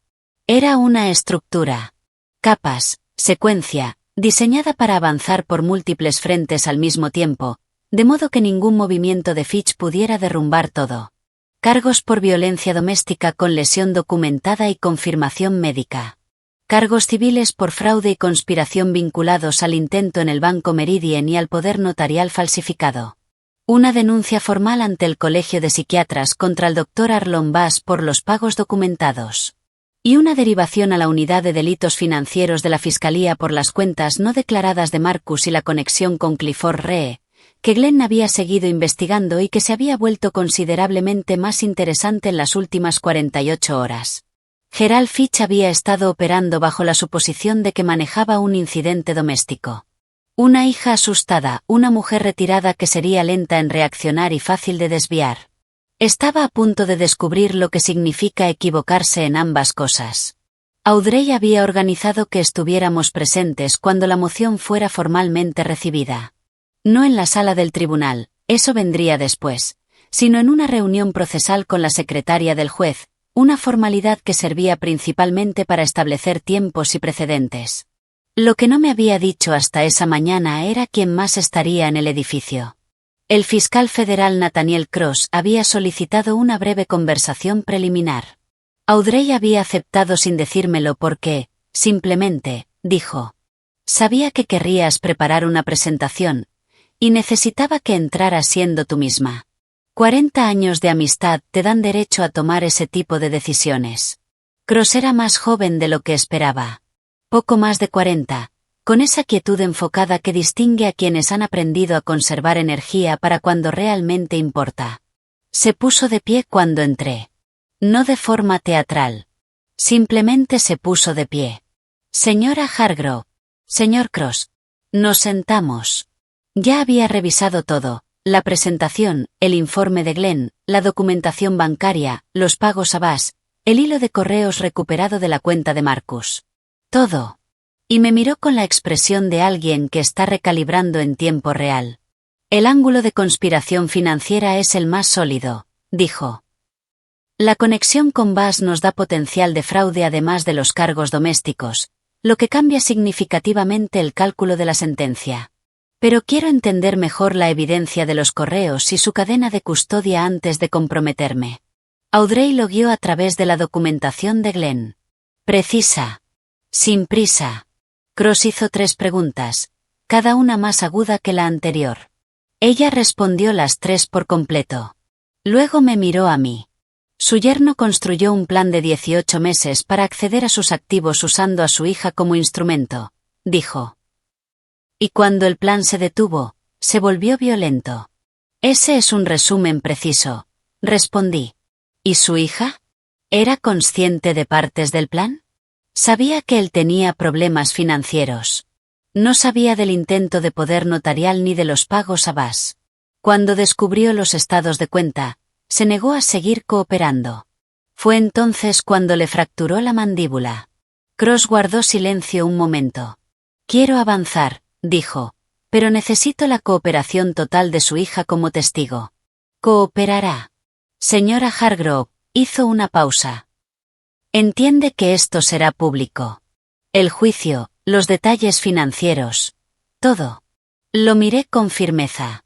Era una estructura. Capas, secuencia, diseñada para avanzar por múltiples frentes al mismo tiempo, de modo que ningún movimiento de Fitch pudiera derrumbar todo. Cargos por violencia doméstica con lesión documentada y confirmación médica. Cargos civiles por fraude y conspiración vinculados al intento en el Banco Meridian y al poder notarial falsificado. Una denuncia formal ante el Colegio de Psiquiatras contra el Dr. Arlon Bass por los pagos documentados. Y una derivación a la Unidad de Delitos Financieros de la Fiscalía por las cuentas no declaradas de Marcus y la conexión con Clifford Ree, que Glenn había seguido investigando y que se había vuelto considerablemente más interesante en las últimas 48 horas. Gerald Fitch había estado operando bajo la suposición de que manejaba un incidente doméstico. Una hija asustada, una mujer retirada que sería lenta en reaccionar y fácil de desviar. Estaba a punto de descubrir lo que significa equivocarse en ambas cosas. Audrey había organizado que estuviéramos presentes cuando la moción fuera formalmente recibida. No en la sala del tribunal, eso vendría después, sino en una reunión procesal con la secretaria del juez, una formalidad que servía principalmente para establecer tiempos y precedentes. Lo que no me había dicho hasta esa mañana era quién más estaría en el edificio. El fiscal federal Nathaniel Cross había solicitado una breve conversación preliminar. Audrey había aceptado sin decírmelo porque, simplemente, dijo. Sabía que querrías preparar una presentación, y necesitaba que entraras siendo tú misma. 40 años de amistad te dan derecho a tomar ese tipo de decisiones. Cross era más joven de lo que esperaba. Poco más de 40, con esa quietud enfocada que distingue a quienes han aprendido a conservar energía para cuando realmente importa. Se puso de pie cuando entré. No de forma teatral. Simplemente se puso de pie. Señora Hargrove. Señor Cross. Nos sentamos. Ya había revisado todo, la presentación, el informe de Glenn, la documentación bancaria, los pagos a Bass, el hilo de correos recuperado de la cuenta de Marcus. Todo. Y me miró con la expresión de alguien que está recalibrando en tiempo real. El ángulo de conspiración financiera es el más sólido, dijo. La conexión con Bass nos da potencial de fraude además de los cargos domésticos, lo que cambia significativamente el cálculo de la sentencia. Pero quiero entender mejor la evidencia de los correos y su cadena de custodia antes de comprometerme. Audrey lo guió a través de la documentación de Glenn. Precisa. Sin prisa. Cross hizo 3 preguntas, cada una más aguda que la anterior. Ella respondió las 3 por completo. Luego me miró a mí. Su yerno construyó un plan de 18 meses para acceder a sus activos usando a su hija como instrumento, dijo. Y cuando el plan se detuvo, se volvió violento. Ese es un resumen preciso, respondí. ¿Y su hija? ¿Era consciente de partes del plan? Sabía que él tenía problemas financieros. No sabía del intento de poder notarial ni de los pagos a Bass. Cuando descubrió los estados de cuenta, se negó a seguir cooperando. Fue entonces cuando le fracturó la mandíbula. Cross guardó silencio un momento. Quiero avanzar, dijo, pero necesito la cooperación total de su hija como testigo. ¿Cooperará? Señora Hargrove, hizo una pausa. Entiende que esto será público. El juicio, los detalles financieros, todo. Lo miré con firmeza.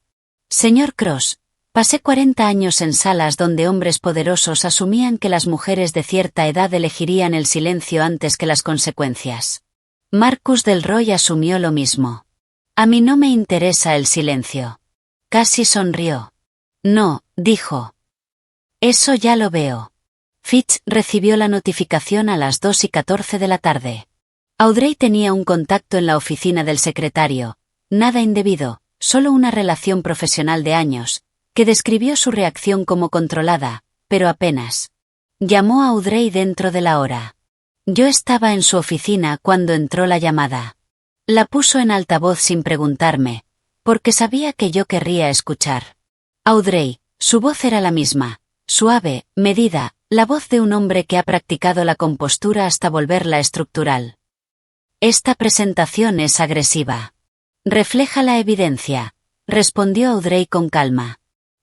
Señor Cross, pasé 40 años en salas donde hombres poderosos asumían que las mujeres de cierta edad elegirían el silencio antes que las consecuencias. Marcus Del Roy asumió lo mismo. A mí no me interesa el silencio. Casi sonrió. No, dijo. Eso ya lo veo. Fitch recibió la notificación a las 2:14 de la tarde. Audrey tenía un contacto en la oficina del secretario, nada indebido, solo una relación profesional de años, que describió su reacción como controlada, pero apenas. Llamó a Audrey dentro de la hora. Yo estaba en su oficina cuando entró la llamada. La puso en altavoz sin preguntarme, porque sabía que yo querría escuchar. Audrey, su voz era la misma, suave, medida, la voz de un hombre que ha practicado la compostura hasta volverla estructural. Esta presentación es agresiva. Refleja la evidencia, respondió Audrey con calma.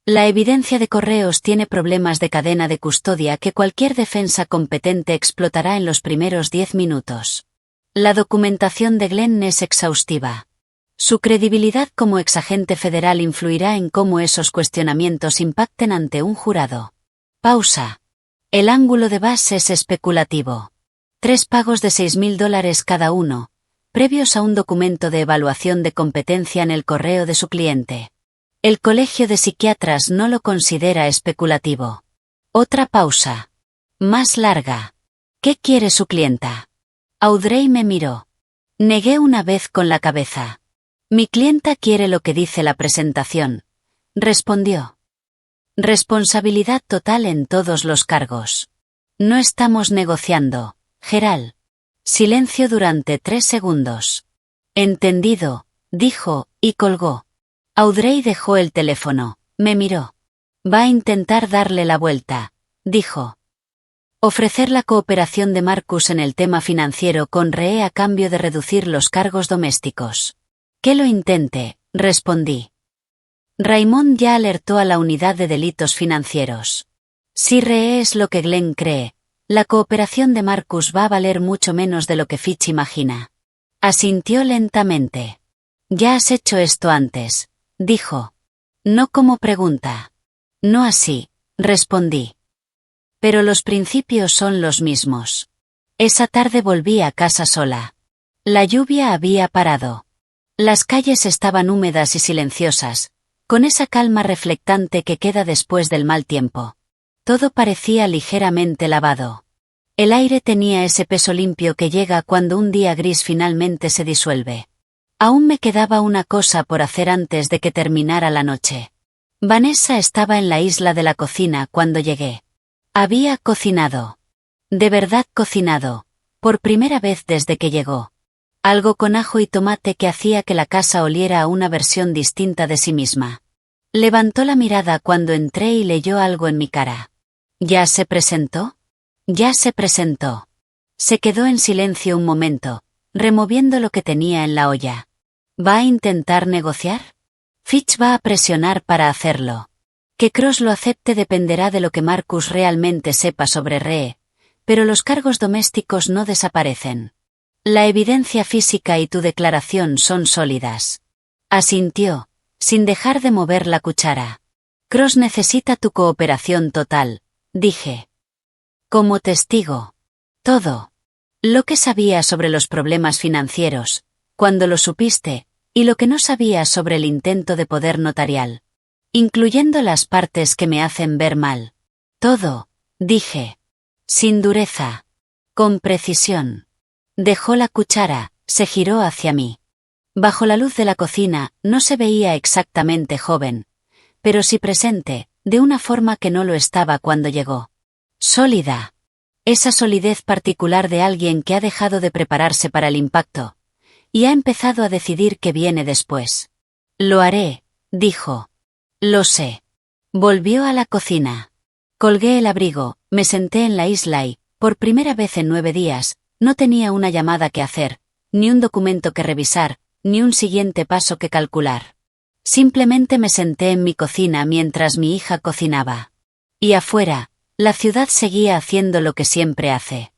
La evidencia de correos tiene problemas de cadena de custodia que cualquier defensa competente explotará en los primeros 10 minutos. La documentación de Glenn es exhaustiva. Su credibilidad como exagente federal influirá en cómo esos cuestionamientos impacten ante un jurado. Pausa. El ángulo de Bass es especulativo. 3 pagos de $6,000 cada uno, previos a un documento de evaluación de competencia en el correo de su cliente. El Colegio de Psiquiatras no lo considera especulativo. Otra pausa. Más larga. ¿Qué quiere su clienta? Audrey me miró. Negué una vez con la cabeza. Mi clienta quiere lo que dice la presentación, respondió. Responsabilidad total en todos los cargos. No estamos negociando, Gerald. Silencio durante 3 segundos. Entendido, dijo, y colgó. Audrey dejó el teléfono, me miró. Va a intentar darle la vuelta, dijo. Ofrecer la cooperación de Marcus en el tema financiero con Ree a cambio de reducir los cargos domésticos. Que lo intente, respondí. Raymond ya alertó a la unidad de delitos financieros. Si Ree es lo que Glenn cree, la cooperación de Marcus va a valer mucho menos de lo que Fitch imagina. Asintió lentamente. Ya has hecho esto antes, dijo. No como pregunta. No así, respondí. Pero los principios son los mismos. Esa tarde volví a casa sola. La lluvia había parado. Las calles estaban húmedas y silenciosas, con esa calma reflectante que queda después del mal tiempo. Todo parecía ligeramente lavado. El aire tenía ese peso limpio que llega cuando un día gris finalmente se disuelve. Aún me quedaba una cosa por hacer antes de que terminara la noche. Vanessa estaba en la isla de la cocina cuando llegué. Había cocinado. De verdad cocinado, por primera vez desde que llegó. Algo con ajo y tomate que hacía que la casa oliera a una versión distinta de sí misma. Levantó la mirada cuando entré y leyó algo en mi cara. ¿Ya se presentó? Ya se presentó. Se quedó en silencio un momento, removiendo lo que tenía en la olla. ¿Va a intentar negociar? Fitch va a presionar para hacerlo. Que Cross lo acepte dependerá de lo que Marcus realmente sepa sobre Ree, pero los cargos domésticos no desaparecen. La evidencia física y tu declaración son sólidas. Asintió, sin dejar de mover la cuchara. Cross necesita tu cooperación total, dije. Como testigo. Todo. Lo que sabía sobre los problemas financieros, cuando lo supiste, y lo que no sabía sobre el intento de poder notarial. Incluyendo las partes que me hacen ver mal. Todo, dije. Sin dureza. Con precisión. Dejó la cuchara, se giró hacia mí. Bajo la luz de la cocina, no se veía exactamente joven, pero sí presente, de una forma que no lo estaba cuando llegó. Sólida. Esa solidez particular de alguien que ha dejado de prepararse para el impacto y ha empezado a decidir qué viene después. Lo haré, dijo. Lo sé. Volvió a la cocina. Colgué el abrigo, me senté en la isla y, por primera vez en 9 días, no tenía una llamada que hacer, ni un documento que revisar, ni un siguiente paso que calcular. Simplemente me senté en mi cocina mientras mi hija cocinaba. Y afuera, la ciudad seguía haciendo lo que siempre hace.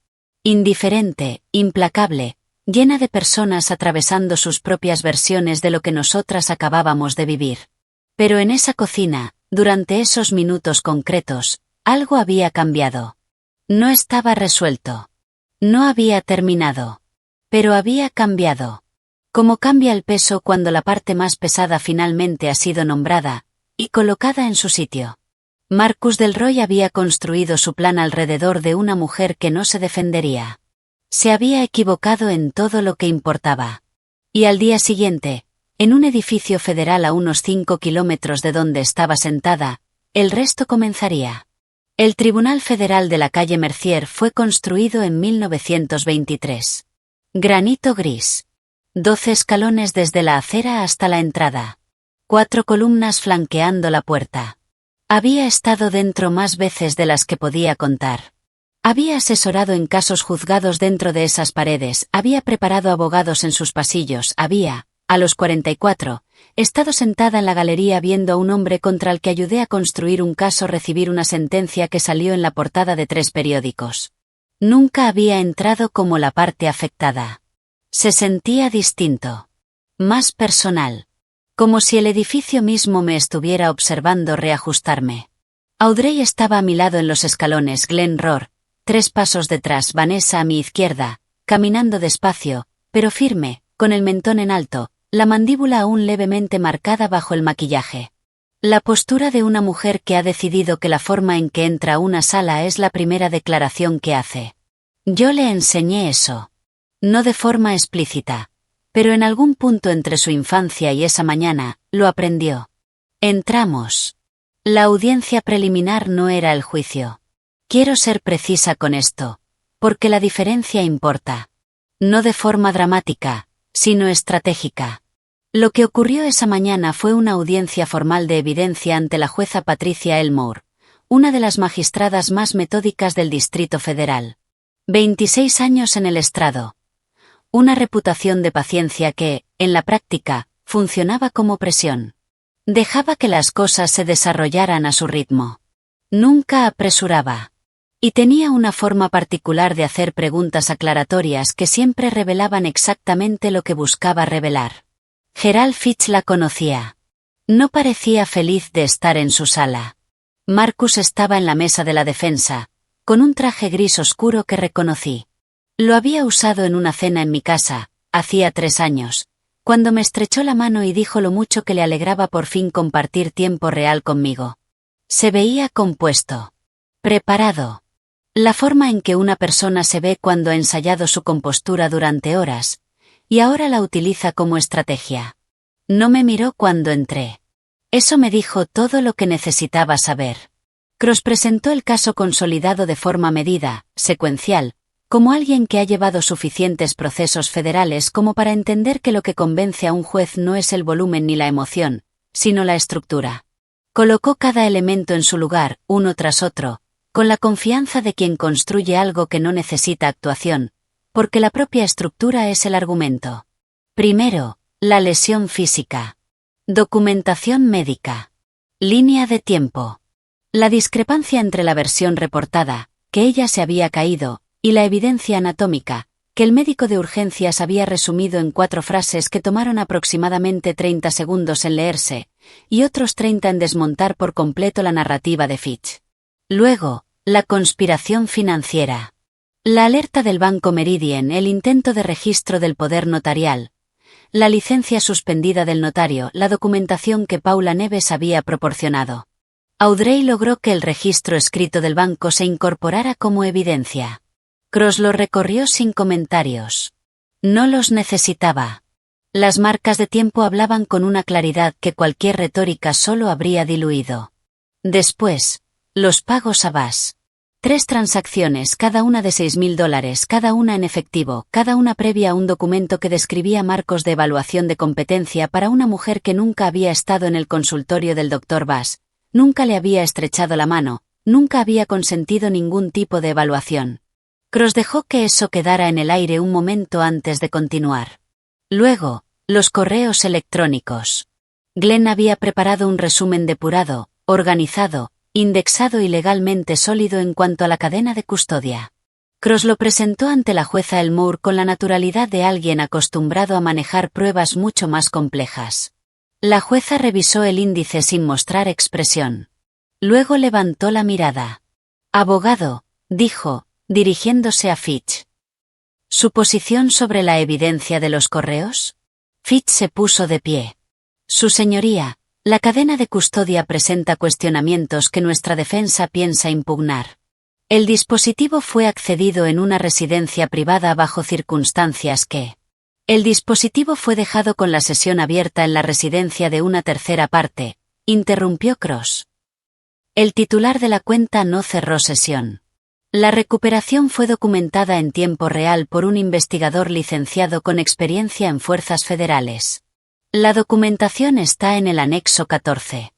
Indiferente, implacable, llena de personas atravesando sus propias versiones de lo que nosotras acabábamos de vivir. Pero en esa cocina, durante esos minutos concretos, algo había cambiado. No estaba resuelto. No había terminado. Pero había cambiado. Como cambia el peso cuando la parte más pesada finalmente ha sido nombrada y colocada en su sitio. Marcus Del Roy había construido su plan alrededor de una mujer que no se defendería. Se había equivocado en todo lo que importaba. Y al día siguiente, en un edificio federal a unos 5 kilómetros de donde estaba sentada, el resto comenzaría. El Tribunal Federal de la calle Mercier fue construido en 1923. Granito gris. 12 escalones desde la acera hasta la entrada. 4 columnas flanqueando la puerta. Había estado dentro más veces de las que podía contar. Había asesorado en casos juzgados dentro de esas paredes, había preparado abogados en sus pasillos, había, a los 44, estado sentada en la galería viendo a un hombre contra el que ayudé a construir un caso recibir una sentencia que salió en la portada de 3 periódicos. Nunca había entrado como la parte afectada. Se sentía distinto. Más personal. Como si el edificio mismo me estuviera observando reajustarme. Audrey estaba a mi lado en los escalones, Glenn Rohr, 3 pasos detrás, Vanessa a mi izquierda, caminando despacio, pero firme, con el mentón en alto, la mandíbula aún levemente marcada bajo el maquillaje. La postura de una mujer que ha decidido que la forma en que entra a una sala es la primera declaración que hace. Yo le enseñé eso. No de forma explícita. Pero en algún punto entre su infancia y esa mañana, lo aprendió. Entramos. La audiencia preliminar no era el juicio. Quiero ser precisa con esto, porque la diferencia importa. No de forma dramática, sino estratégica. Lo que ocurrió esa mañana fue una audiencia formal de evidencia ante la jueza Patricia Elmore, una de las magistradas más metódicas del Distrito Federal. 26 años en el estrado. Una reputación de paciencia que, en la práctica, funcionaba como presión. Dejaba que las cosas se desarrollaran a su ritmo. Nunca apresuraba. Y tenía una forma particular de hacer preguntas aclaratorias que siempre revelaban exactamente lo que buscaba revelar. Gerald Fitch la conocía. No parecía feliz de estar en su sala. Marcus estaba en la mesa de la defensa, con un traje gris oscuro que reconocí. Lo había usado en una cena en mi casa, hacía 3 años, cuando me estrechó la mano y dijo lo mucho que le alegraba por fin compartir tiempo real conmigo. Se veía compuesto. Preparado. La forma en que una persona se ve cuando ha ensayado su compostura durante horas, y ahora la utiliza como estrategia. No me miró cuando entré. Eso me dijo todo lo que necesitaba saber. Cross presentó el caso consolidado de forma medida, secuencial, como alguien que ha llevado suficientes procesos federales como para entender que lo que convence a un juez no es el volumen ni la emoción, sino la estructura. Colocó cada elemento en su lugar, uno tras otro, con la confianza de quien construye algo que no necesita actuación, porque la propia estructura es el argumento. Primero, la lesión física. Documentación médica. Línea de tiempo. La discrepancia entre la versión reportada, que ella se había caído, y la evidencia anatómica, que el médico de urgencias había resumido en 4 frases que tomaron aproximadamente 30 segundos en leerse, y otros 30 en desmontar por completo la narrativa de Fitch. Luego, la conspiración financiera. La alerta del Banco Meridian, el intento de registro del poder notarial, la licencia suspendida del notario, la documentación que Paula Neves había proporcionado. Audrey logró que el registro escrito del banco se incorporara como evidencia. Cross lo recorrió sin comentarios. No los necesitaba. Las marcas de tiempo hablaban con una claridad que cualquier retórica solo habría diluido. Después, los pagos a Bass. 3 transacciones, cada una de $6.000, cada una en efectivo, cada una previa a un documento que describía marcos de evaluación de competencia para una mujer que nunca había estado en el consultorio del Dr. Bass, nunca le había estrechado la mano, nunca había consentido ningún tipo de evaluación. Cross dejó que eso quedara en el aire un momento antes de continuar. Luego, los correos electrónicos. Glenn había preparado un resumen depurado, organizado, indexado y legalmente sólido en cuanto a la cadena de custodia. Cross lo presentó ante la jueza Elmore con la naturalidad de alguien acostumbrado a manejar pruebas mucho más complejas. La jueza revisó el índice sin mostrar expresión. Luego levantó la mirada. «Abogado», dijo, dirigiéndose a Fitch. ¿Su posición sobre la evidencia de los correos? Fitch se puso de pie. «Su señoría, la cadena de custodia presenta cuestionamientos que nuestra defensa piensa impugnar. El dispositivo fue accedido en una residencia privada bajo circunstancias que... El dispositivo fue dejado con la sesión abierta en la residencia de una tercera parte», interrumpió Cross. «El titular de la cuenta no cerró sesión. La recuperación fue documentada en tiempo real por un investigador licenciado con experiencia en fuerzas federales. La documentación está en el anexo 14.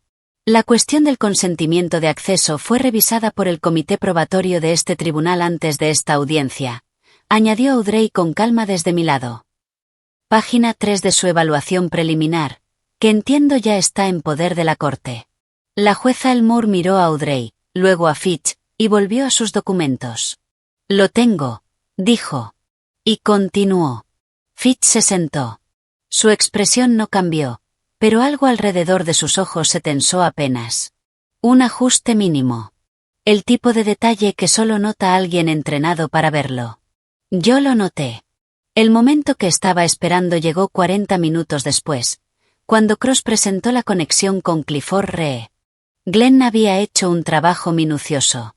La cuestión del consentimiento de acceso fue revisada por el comité probatorio de este tribunal antes de esta audiencia», añadió Audrey con calma desde mi lado. «Página 3 de su evaluación preliminar, que entiendo ya está en poder de la corte». La jueza Elmore miró a Audrey, luego a Fitch, y volvió a sus documentos. «Lo tengo», dijo. Y continuó. Fitch se sentó. Su expresión no cambió, pero algo alrededor de sus ojos se tensó apenas. Un ajuste mínimo. El tipo de detalle que solo nota alguien entrenado para verlo. Yo lo noté. El momento que estaba esperando llegó 40 minutos después, cuando Cross presentó la conexión con Clifford Ree. Glenn había hecho un trabajo minucioso.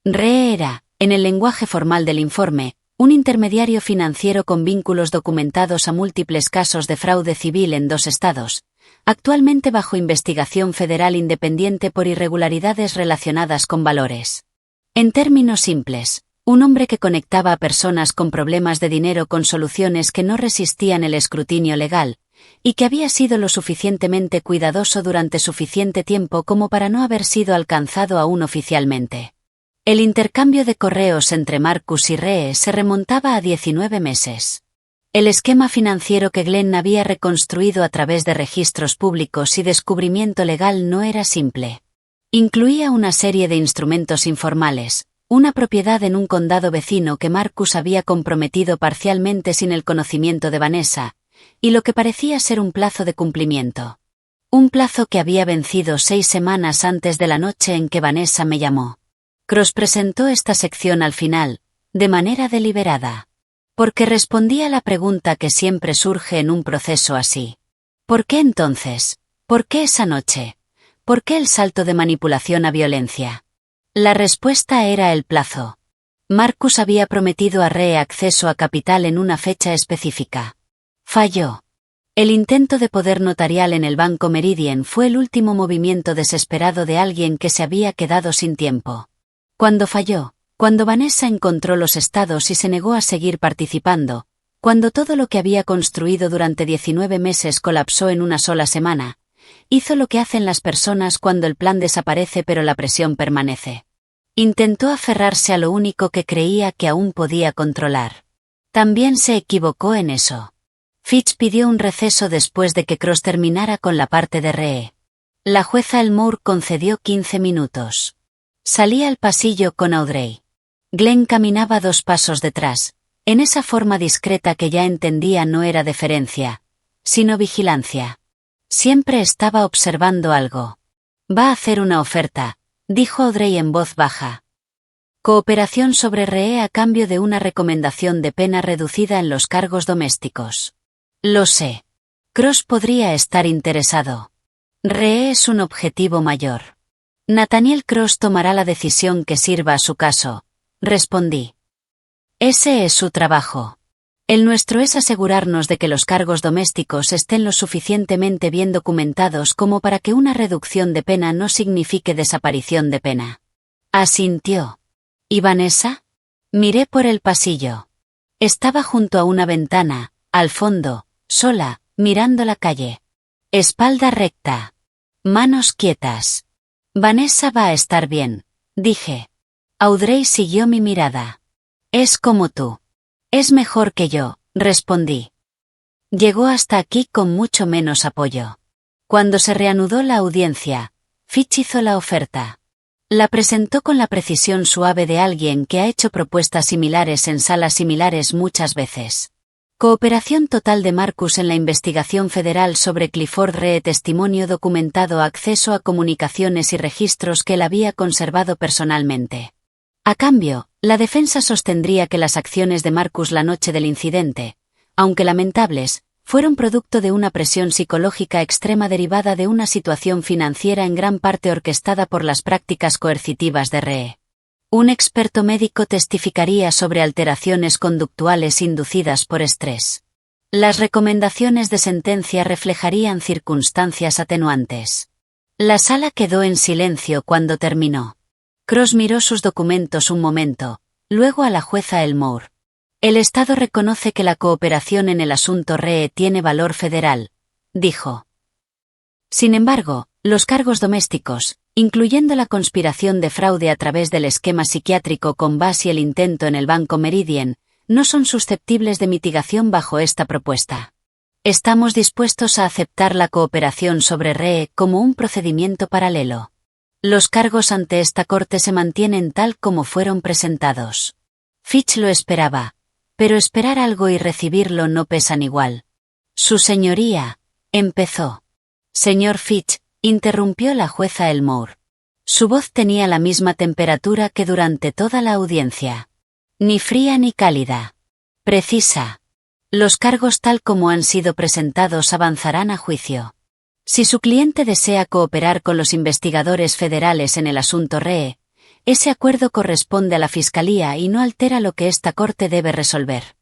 Ree era, en el lenguaje formal del informe, un intermediario financiero con vínculos documentados a múltiples casos de fraude civil en 2 estados, actualmente bajo investigación federal independiente por irregularidades relacionadas con valores. En términos simples, un hombre que conectaba a personas con problemas de dinero con soluciones que no resistían el escrutinio legal, y que había sido lo suficientemente cuidadoso durante suficiente tiempo como para no haber sido alcanzado aún oficialmente. El intercambio de correos entre Marcus y Ree se remontaba a 19 meses. El esquema financiero que Glenn había reconstruido a través de registros públicos y descubrimiento legal no era simple. Incluía una serie de instrumentos informales, una propiedad en un condado vecino que Marcus había comprometido parcialmente sin el conocimiento de Vanessa, y lo que parecía ser un plazo de cumplimiento. Un plazo que había vencido 6 semanas antes de la noche en que Vanessa me llamó. Cross presentó esta sección al final, de manera deliberada. Porque respondía a la pregunta que siempre surge en un proceso así. ¿Por qué entonces? ¿Por qué esa noche? ¿Por qué el salto de manipulación a violencia? La respuesta era el plazo. Marcus había prometido a Ree acceso a capital en una fecha específica. Falló. El intento de poder notarial en el Banco Meridian fue el último movimiento desesperado de alguien que se había quedado sin tiempo. Cuando falló, cuando Vanessa encontró los estados y se negó a seguir participando, cuando todo lo que había construido durante 19 meses colapsó en una sola semana, hizo lo que hacen las personas cuando el plan desaparece pero la presión permanece. Intentó aferrarse a lo único que creía que aún podía controlar. También se equivocó en eso. Fitch pidió un receso después de que Cross terminara con la parte de Ree. La jueza Elmore concedió 15 minutos. Salí al pasillo con Audrey. Glenn caminaba 2 pasos detrás, en esa forma discreta que ya entendía no era deferencia, sino vigilancia. Siempre estaba observando algo. «Va a hacer una oferta», dijo Audrey en voz baja. «Cooperación sobre Ree a cambio de una recomendación de pena reducida en los cargos domésticos». «Lo sé. Cross podría estar interesado. Ree es un objetivo mayor. Nathaniel Cross tomará la decisión que sirva a su caso», respondí. «Ese es su trabajo. El nuestro es asegurarnos de que los cargos domésticos estén lo suficientemente bien documentados como para que una reducción de pena no signifique desaparición de pena». Asintió. ¿Y Vanessa? Miré por el pasillo. Estaba junto a una ventana, al fondo, sola, mirando la calle. Espalda recta. Manos quietas. Vanessa va a estar bien, dije. Audrey siguió mi mirada. Es como tú. Es mejor que yo, respondí. Llegó hasta aquí con mucho menos apoyo. Cuando se reanudó la audiencia, Fitch hizo la oferta. La presentó con la precisión suave de alguien que ha hecho propuestas similares en salas similares muchas veces. Cooperación total de Marcus en la investigación federal sobre Clifford Ree, testimonio documentado, acceso a comunicaciones y registros que él había conservado personalmente. A cambio, la defensa sostendría que las acciones de Marcus la noche del incidente, aunque lamentables, fueron producto de una presión psicológica extrema derivada de una situación financiera en gran parte orquestada por las prácticas coercitivas de Ree. Un experto médico testificaría sobre alteraciones conductuales inducidas por estrés. Las recomendaciones de sentencia reflejarían circunstancias atenuantes. La sala quedó en silencio cuando terminó. Cross miró sus documentos un momento, luego a la jueza Elmore. El Estado reconoce que la cooperación en el asunto Ree tiene valor federal, dijo. Sin embargo, los cargos domésticos, incluyendo la conspiración de fraude a través del esquema psiquiátrico con Bass y el intento en el Banco Meridian, no son susceptibles de mitigación bajo esta propuesta. Estamos dispuestos a aceptar la cooperación sobre Ree como un procedimiento paralelo. Los cargos ante esta corte se mantienen tal como fueron presentados. Fitch lo esperaba, pero esperar algo y recibirlo no pesan igual. Su señoría, empezó. Señor Fitch, interrumpió la jueza Elmore. Su voz tenía la misma temperatura que durante toda la audiencia. Ni fría ni cálida. Precisa. Los cargos tal como han sido presentados avanzarán a juicio. Si su cliente desea cooperar con los investigadores federales en el asunto Ree, ese acuerdo corresponde a la Fiscalía y no altera lo que esta Corte debe resolver.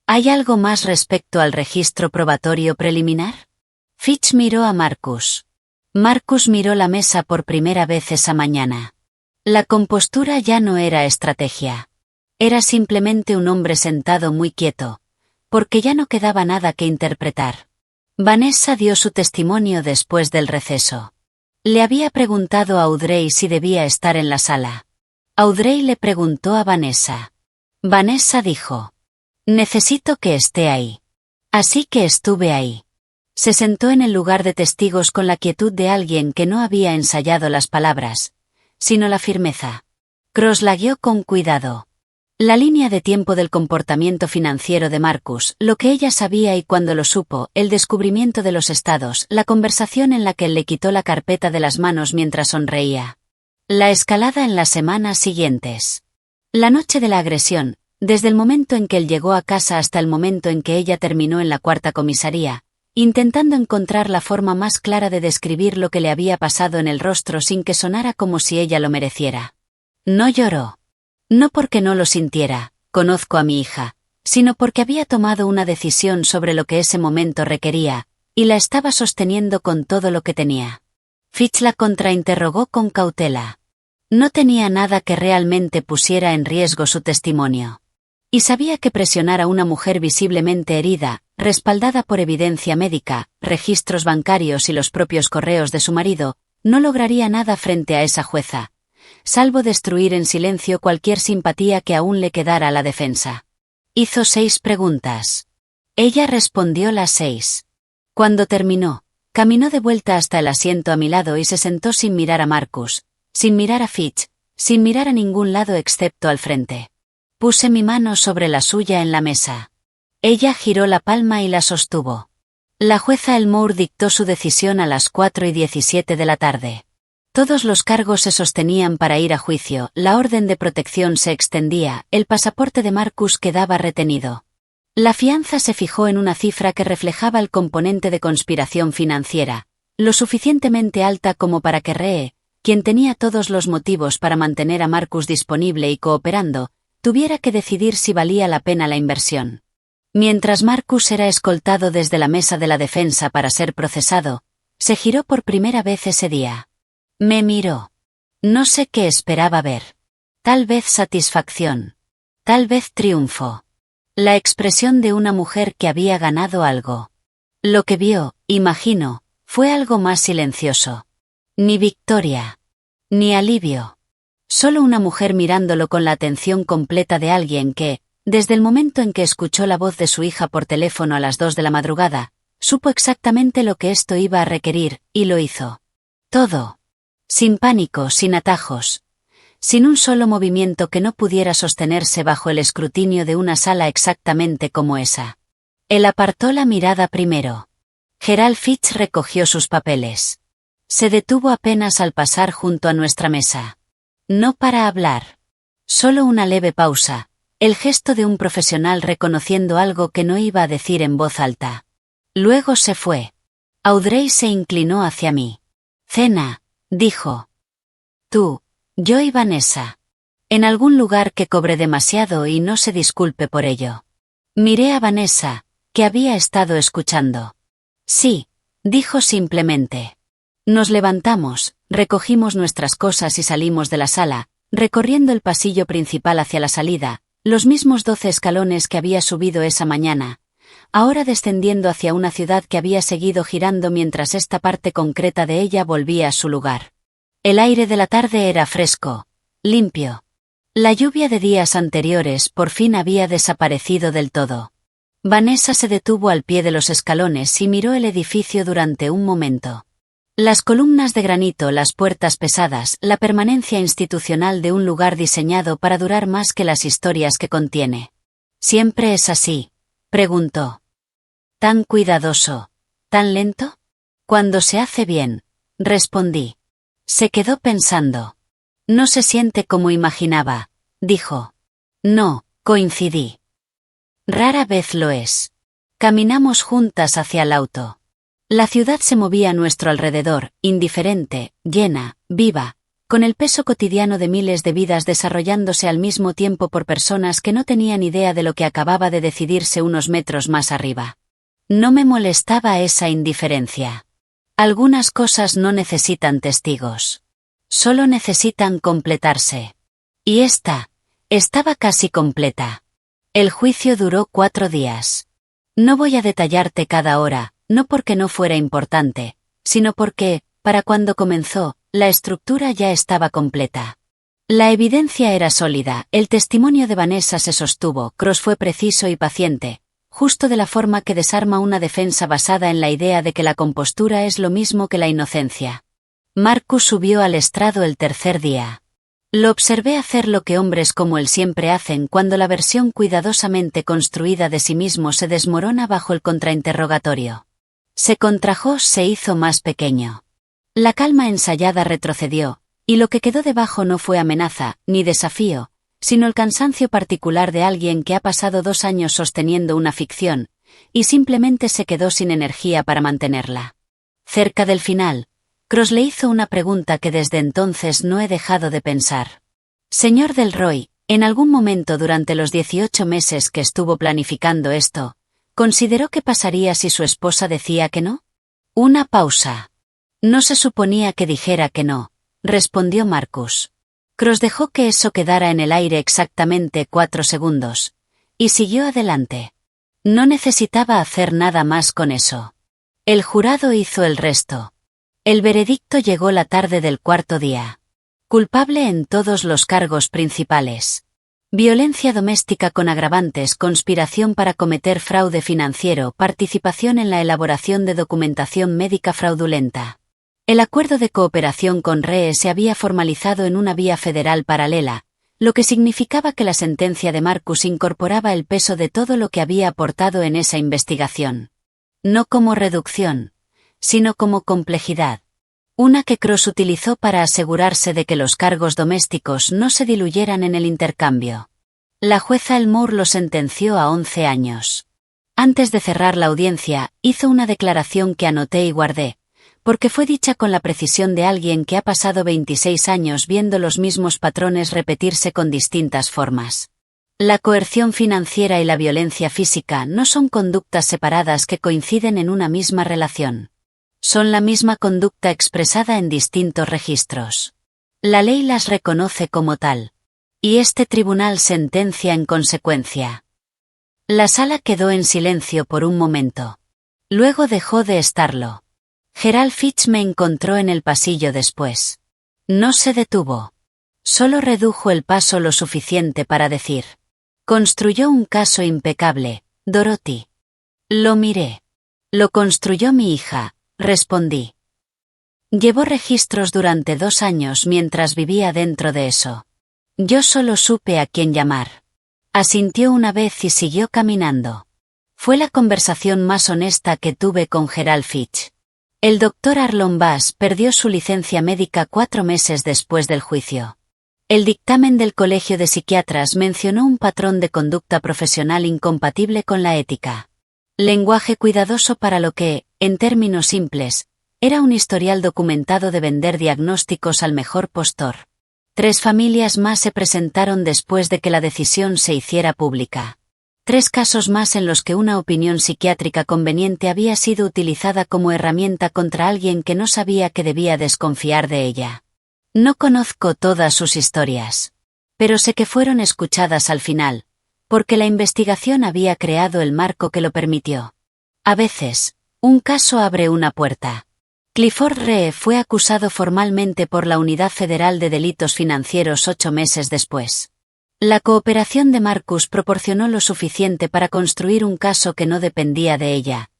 ¿Hay algo más respecto al registro probatorio preliminar? Fitch miró a Marcus. Marcus miró la mesa por primera vez esa mañana. La compostura ya no era estrategia. Era simplemente un hombre sentado muy quieto, porque ya no quedaba nada que interpretar. Vanessa dio su testimonio después del receso. Le había preguntado a Audrey si debía estar en la sala. Audrey le preguntó a Vanessa. Vanessa dijo: necesito que esté ahí. Así que estuve ahí. Se sentó en el lugar de testigos con la quietud de alguien que no había ensayado las palabras, sino la firmeza. Cross la guió con cuidado. La línea de tiempo del comportamiento financiero de Marcus, lo que ella sabía y cuando lo supo, el descubrimiento de los estados, la conversación en la que él le quitó la carpeta de las manos mientras sonreía. La escalada en las semanas siguientes. La noche de la agresión, desde el momento en que él llegó a casa hasta el momento en que ella terminó en la cuarta comisaría, intentando encontrar la forma más clara de describir lo que le había pasado en el rostro sin que sonara como si ella lo mereciera. No lloró. No porque no lo sintiera, conozco a mi hija, sino porque había tomado una decisión sobre lo que ese momento requería, y la estaba sosteniendo con todo lo que tenía. Fitch la contrainterrogó con cautela. No tenía nada que realmente pusiera en riesgo su testimonio. Y sabía que presionar a una mujer visiblemente herida, respaldada por evidencia médica, registros bancarios y los propios correos de su marido, no lograría nada frente a esa jueza, salvo destruir en silencio cualquier simpatía que aún le quedara a la defensa. Hizo 6 preguntas. Ella respondió las 6. Cuando terminó, caminó de vuelta hasta el asiento a mi lado y se sentó sin mirar a Marcus, sin mirar a Fitch, sin mirar a ningún lado excepto al frente. Puse mi mano sobre la suya en la mesa. Ella giró la palma y la sostuvo. La jueza Elmore dictó su decisión a las 4:17 de la tarde. Todos los cargos se sostenían para ir a juicio, la orden de protección se extendía, el pasaporte de Marcus quedaba retenido. La fianza se fijó en una cifra que reflejaba el componente de conspiración financiera, lo suficientemente alta como para que Ree, quien tenía todos los motivos para mantener a Marcus disponible y cooperando, tuviera que decidir si valía la pena la inversión. Mientras Marcus era escoltado desde la mesa de la defensa para ser procesado, se giró por primera vez ese día. Me miró. No sé qué esperaba ver. Tal vez satisfacción. Tal vez triunfo. La expresión de una mujer que había ganado algo. Lo que vio, imagino, fue algo más silencioso. Ni victoria. Ni alivio. Solo una mujer mirándolo con la atención completa de alguien que, desde el momento en que escuchó la voz de su hija por teléfono a las 2 de la madrugada, supo exactamente lo que esto iba a requerir, y lo hizo. Todo. Sin pánico, sin atajos. Sin un solo movimiento que no pudiera sostenerse bajo el escrutinio de una sala exactamente como esa. Él apartó la mirada primero. Gerald Fitch recogió sus papeles. Se detuvo apenas al pasar junto a nuestra mesa. No para hablar. Solo una leve pausa, el gesto de un profesional reconociendo algo que no iba a decir en voz alta. Luego se fue. Audrey se inclinó hacia mí. Cena, dijo. Tú, yo y Vanessa. En algún lugar que cobré demasiado y no se disculpe por ello. Miré a Vanessa, que había estado escuchando. Sí, dijo simplemente. Nos levantamos, recogimos nuestras cosas y salimos de la sala, recorriendo el pasillo principal hacia la salida, los mismos 12 escalones que había subido esa mañana, ahora descendiendo hacia una ciudad que había seguido girando mientras esta parte concreta de ella volvía a su lugar. El aire de la tarde era fresco, limpio. La lluvia de días anteriores por fin había desaparecido del todo. Vanessa se detuvo al pie de los escalones y miró el edificio durante un momento. Las columnas de granito, las puertas pesadas, la permanencia institucional de un lugar diseñado para durar más que las historias que contiene. ¿Siempre es así?, preguntó. ¿Tan cuidadoso? ¿Tan lento? Cuando se hace bien, respondí. Se quedó pensando. No se siente como imaginaba, dijo. No, coincidí. Rara vez lo es. Caminamos juntas hacia el auto. La ciudad se movía a nuestro alrededor, indiferente, llena, viva, con el peso cotidiano de miles de vidas desarrollándose al mismo tiempo por personas que no tenían idea de lo que acababa de decidirse unos metros más arriba. No me molestaba esa indiferencia. Algunas cosas no necesitan testigos. Solo necesitan completarse. Y estaba casi completa. El juicio duró 4 días. No voy a detallarte cada hora, no porque no fuera importante, sino porque, para cuando comenzó, la estructura ya estaba completa. La evidencia era sólida, el testimonio de Vanessa se sostuvo, Cross fue preciso y paciente, justo de la forma que desarma una defensa basada en la idea de que la compostura es lo mismo que la inocencia. Marcus subió al estrado el tercer día. Lo observé hacer lo que hombres como él siempre hacen cuando la versión cuidadosamente construida de sí mismo se desmorona bajo el contrainterrogatorio. Se contrajo, se hizo más pequeño. La calma ensayada retrocedió, y lo que quedó debajo no fue amenaza, ni desafío, sino el cansancio particular de alguien que ha pasado 2 años sosteniendo una ficción, y simplemente se quedó sin energía para mantenerla. Cerca del final, Cross le hizo una pregunta que desde entonces no he dejado de pensar. Señor Delroy, en algún momento durante los 18 meses que estuvo planificando esto, ¿consideró qué pasaría si su esposa decía que no? Una pausa. No se suponía que dijera que no, respondió Marcus. Cross dejó que eso quedara en el aire exactamente 4 segundos, y siguió adelante. No necesitaba hacer nada más con eso. El jurado hizo el resto. El veredicto llegó la tarde del 4.º día. Culpable en todos los cargos principales. Violencia doméstica con agravantes, conspiración para cometer fraude financiero, participación en la elaboración de documentación médica fraudulenta. El acuerdo de cooperación con REE se había formalizado en una vía federal paralela, lo que significaba que la sentencia de Marcus incorporaba el peso de todo lo que había aportado en esa investigación. No como reducción, sino como complejidad. Una que Cross utilizó para asegurarse de que los cargos domésticos no se diluyeran en el intercambio. La jueza Elmore lo sentenció a 11 años. Antes de cerrar la audiencia, hizo una declaración que anoté y guardé, porque fue dicha con la precisión de alguien que ha pasado 26 años viendo los mismos patrones repetirse con distintas formas. La coerción financiera y la violencia física no son conductas separadas que coinciden en una misma relación. Son la misma conducta expresada en distintos registros. La ley las reconoce como tal. Y este tribunal sentencia en consecuencia. La sala quedó en silencio por un momento. Luego dejó de estarlo. Gerald Fitch me encontró en el pasillo después. No se detuvo. Solo redujo el paso lo suficiente para decir: construyó un caso impecable, Dorothy. Lo miré. Lo construyó mi hija, respondí. Llevó registros durante 2 años mientras vivía dentro de eso. Yo solo supe a quién llamar. Asintió una vez y siguió caminando. Fue la conversación más honesta que tuve con Gerald Fitch. El doctor Arlon Bass perdió su licencia médica 4 meses después del juicio. El dictamen del Colegio de Psiquiatras mencionó un patrón de conducta profesional incompatible con la ética. Lenguaje cuidadoso para lo que, en términos simples, era un historial documentado de vender diagnósticos al mejor postor. 3 familias más se presentaron después de que la decisión se hiciera pública. 3 casos más en los que una opinión psiquiátrica conveniente había sido utilizada como herramienta contra alguien que no sabía que debía desconfiar de ella. No conozco todas sus historias. Pero sé que fueron escuchadas al final, porque la investigación había creado el marco que lo permitió. A veces, un caso abre una puerta. Clifford Ree fue acusado formalmente por la Unidad Federal de Delitos Financieros 8 meses después. La cooperación de Marcus proporcionó lo suficiente para construir un caso que no dependía de ella,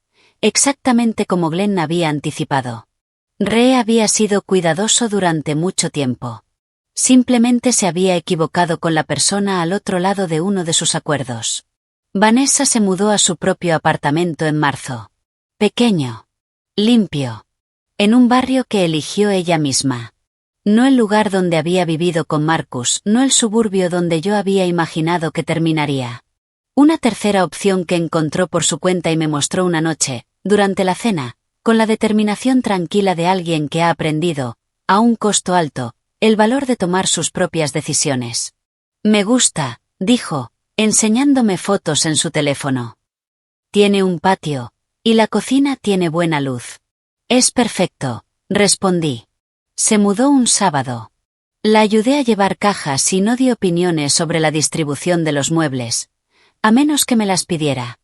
exactamente como Glenn había anticipado. Ree había sido cuidadoso durante mucho tiempo. Simplemente se había equivocado con la persona al otro lado de uno de sus acuerdos. Vanessa se mudó a su propio apartamento en marzo. Pequeño. Limpio. En un barrio que eligió ella misma. No el lugar donde había vivido con Marcus, no el suburbio donde yo había imaginado que terminaría. Una tercera opción que encontró por su cuenta y me mostró una noche, durante la cena, con la determinación tranquila de alguien que ha aprendido, a un costo alto, el valor de tomar sus propias decisiones. Me gusta, dijo, enseñándome fotos en su teléfono. Tiene un patio, y la cocina tiene buena luz. Es perfecto, respondí. Se mudó un sábado. La ayudé a llevar cajas y no di opiniones sobre la distribución de los muebles, a menos que me las pidiera.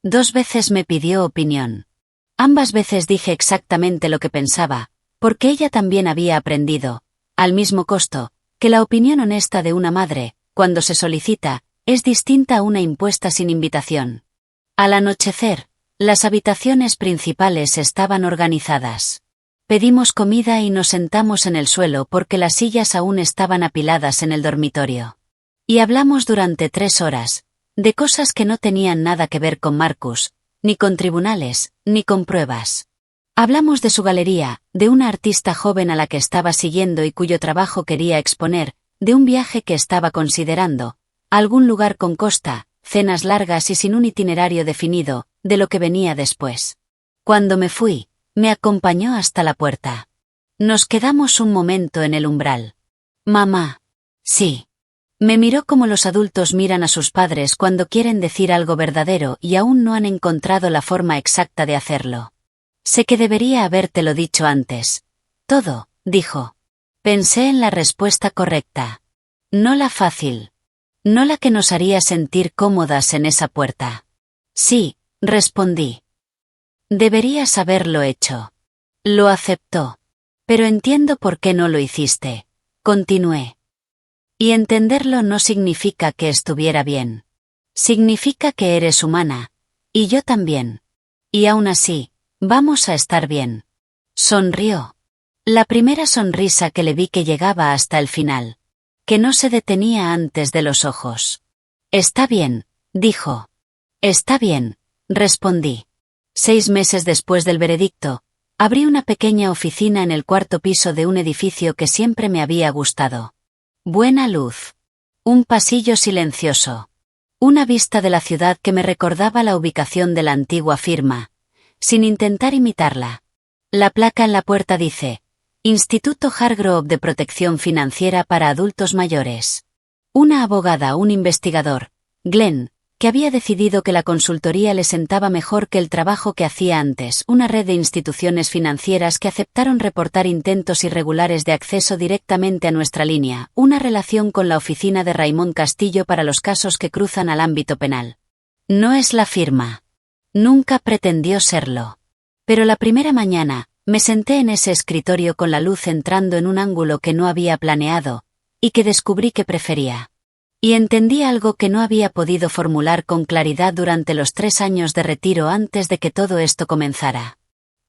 2 veces me pidió opinión. Ambas veces dije exactamente lo que pensaba, porque ella también había aprendido, al mismo costo, que la opinión honesta de una madre, cuando se solicita, es distinta a una impuesta sin invitación. Al anochecer, las habitaciones principales estaban organizadas. Pedimos comida y nos sentamos en el suelo porque las sillas aún estaban apiladas en el dormitorio. Y hablamos durante 3 horas, de cosas que no tenían nada que ver con Marcus, ni con tribunales, ni con pruebas. Hablamos de su galería, de una artista joven a la que estaba siguiendo y cuyo trabajo quería exponer, de un viaje que estaba considerando, algún lugar con costa, cenas largas y sin un itinerario definido, de lo que venía después. Cuando me fui, me acompañó hasta la puerta. Nos quedamos un momento en el umbral. Mamá. Sí. Me miró como los adultos miran a sus padres cuando quieren decir algo verdadero y aún no han encontrado la forma exacta de hacerlo. Sé que debería habértelo dicho antes. Todo, dijo. Pensé en la respuesta correcta. No la fácil. No la que nos haría sentir cómodas en esa puerta. Sí, respondí. Deberías haberlo hecho. Lo aceptó. Pero entiendo por qué no lo hiciste. Continué. Y entenderlo no significa que estuviera bien. Significa que eres humana. Y yo también. Y aún así, vamos a estar bien. Sonrió. La primera sonrisa que le vi que llegaba hasta el final. Que no se detenía antes de los ojos. Está bien, dijo. Está bien, respondí. 6 meses después del veredicto, abrí una pequeña oficina en el 4º piso de un edificio que siempre me había gustado. Buena luz. Un pasillo silencioso. Una vista de la ciudad que me recordaba la ubicación de la antigua firma, sin intentar imitarla. La placa en la puerta dice: Instituto Hargrove de Protección Financiera para Adultos Mayores. Una abogada, un investigador, Glenn, que había decidido que la consultoría le sentaba mejor que el trabajo que hacía antes, una red de instituciones financieras que aceptaron reportar intentos irregulares de acceso directamente a nuestra línea, una relación con la oficina de Raimon Castillo para los casos que cruzan al ámbito penal. No es la firma. Nunca pretendió serlo. Pero la primera mañana, me senté en ese escritorio con la luz entrando en un ángulo que no había planeado, y que descubrí que prefería. Y entendí algo que no había podido formular con claridad durante los 3 años de retiro antes de que todo esto comenzara.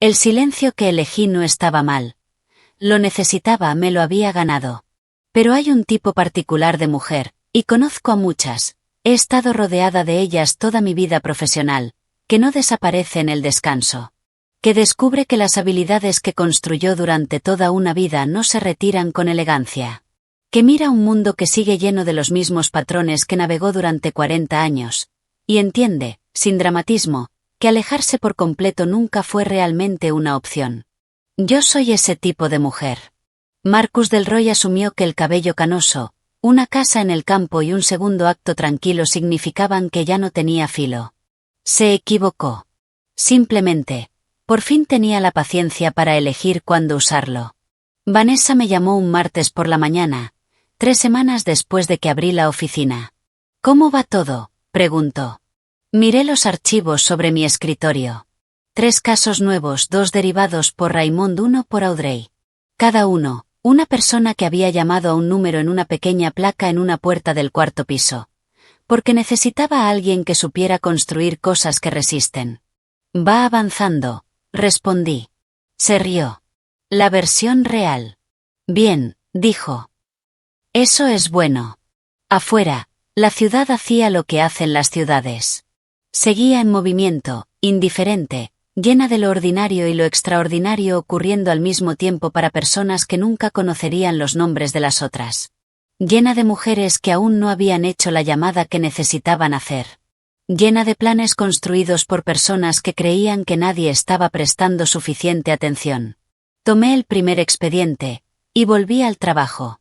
El silencio que elegí no estaba mal. Lo necesitaba, me lo había ganado. Pero hay un tipo particular de mujer, y conozco a muchas, he estado rodeada de ellas toda mi vida profesional, que no desaparece en el descanso. Que descubre que las habilidades que construyó durante toda una vida no se retiran con elegancia. Que mira un mundo que sigue lleno de los mismos patrones que navegó durante 40 años, y entiende, sin dramatismo, que alejarse por completo nunca fue realmente una opción. Yo soy ese tipo de mujer. Marcus del Roy asumió que el cabello canoso, una casa en el campo y un segundo acto tranquilo significaban que ya no tenía filo. Se equivocó. Simplemente, por fin tenía la paciencia para elegir cuándo usarlo. Vanessa me llamó un martes por la mañana, 3 semanas después de que abrí la oficina. ¿Cómo va todo?, preguntó. Miré los archivos sobre mi escritorio. 3 casos nuevos, 2 derivados por Raymond, 1 por Audrey. Cada uno, una persona que había llamado a un número en una pequeña placa en una puerta del 4º piso. Porque necesitaba a alguien que supiera construir cosas que resisten. Va avanzando, respondí. Se rió. La versión real. Bien, dijo. Eso es bueno. Afuera, la ciudad hacía lo que hacen las ciudades. Seguía en movimiento, indiferente, llena de lo ordinario y lo extraordinario ocurriendo al mismo tiempo para personas que nunca conocerían los nombres de las otras. Llena de mujeres que aún no habían hecho la llamada que necesitaban hacer. Llena de planes construidos por personas que creían que nadie estaba prestando suficiente atención. Tomé el primer expediente, y volví al trabajo.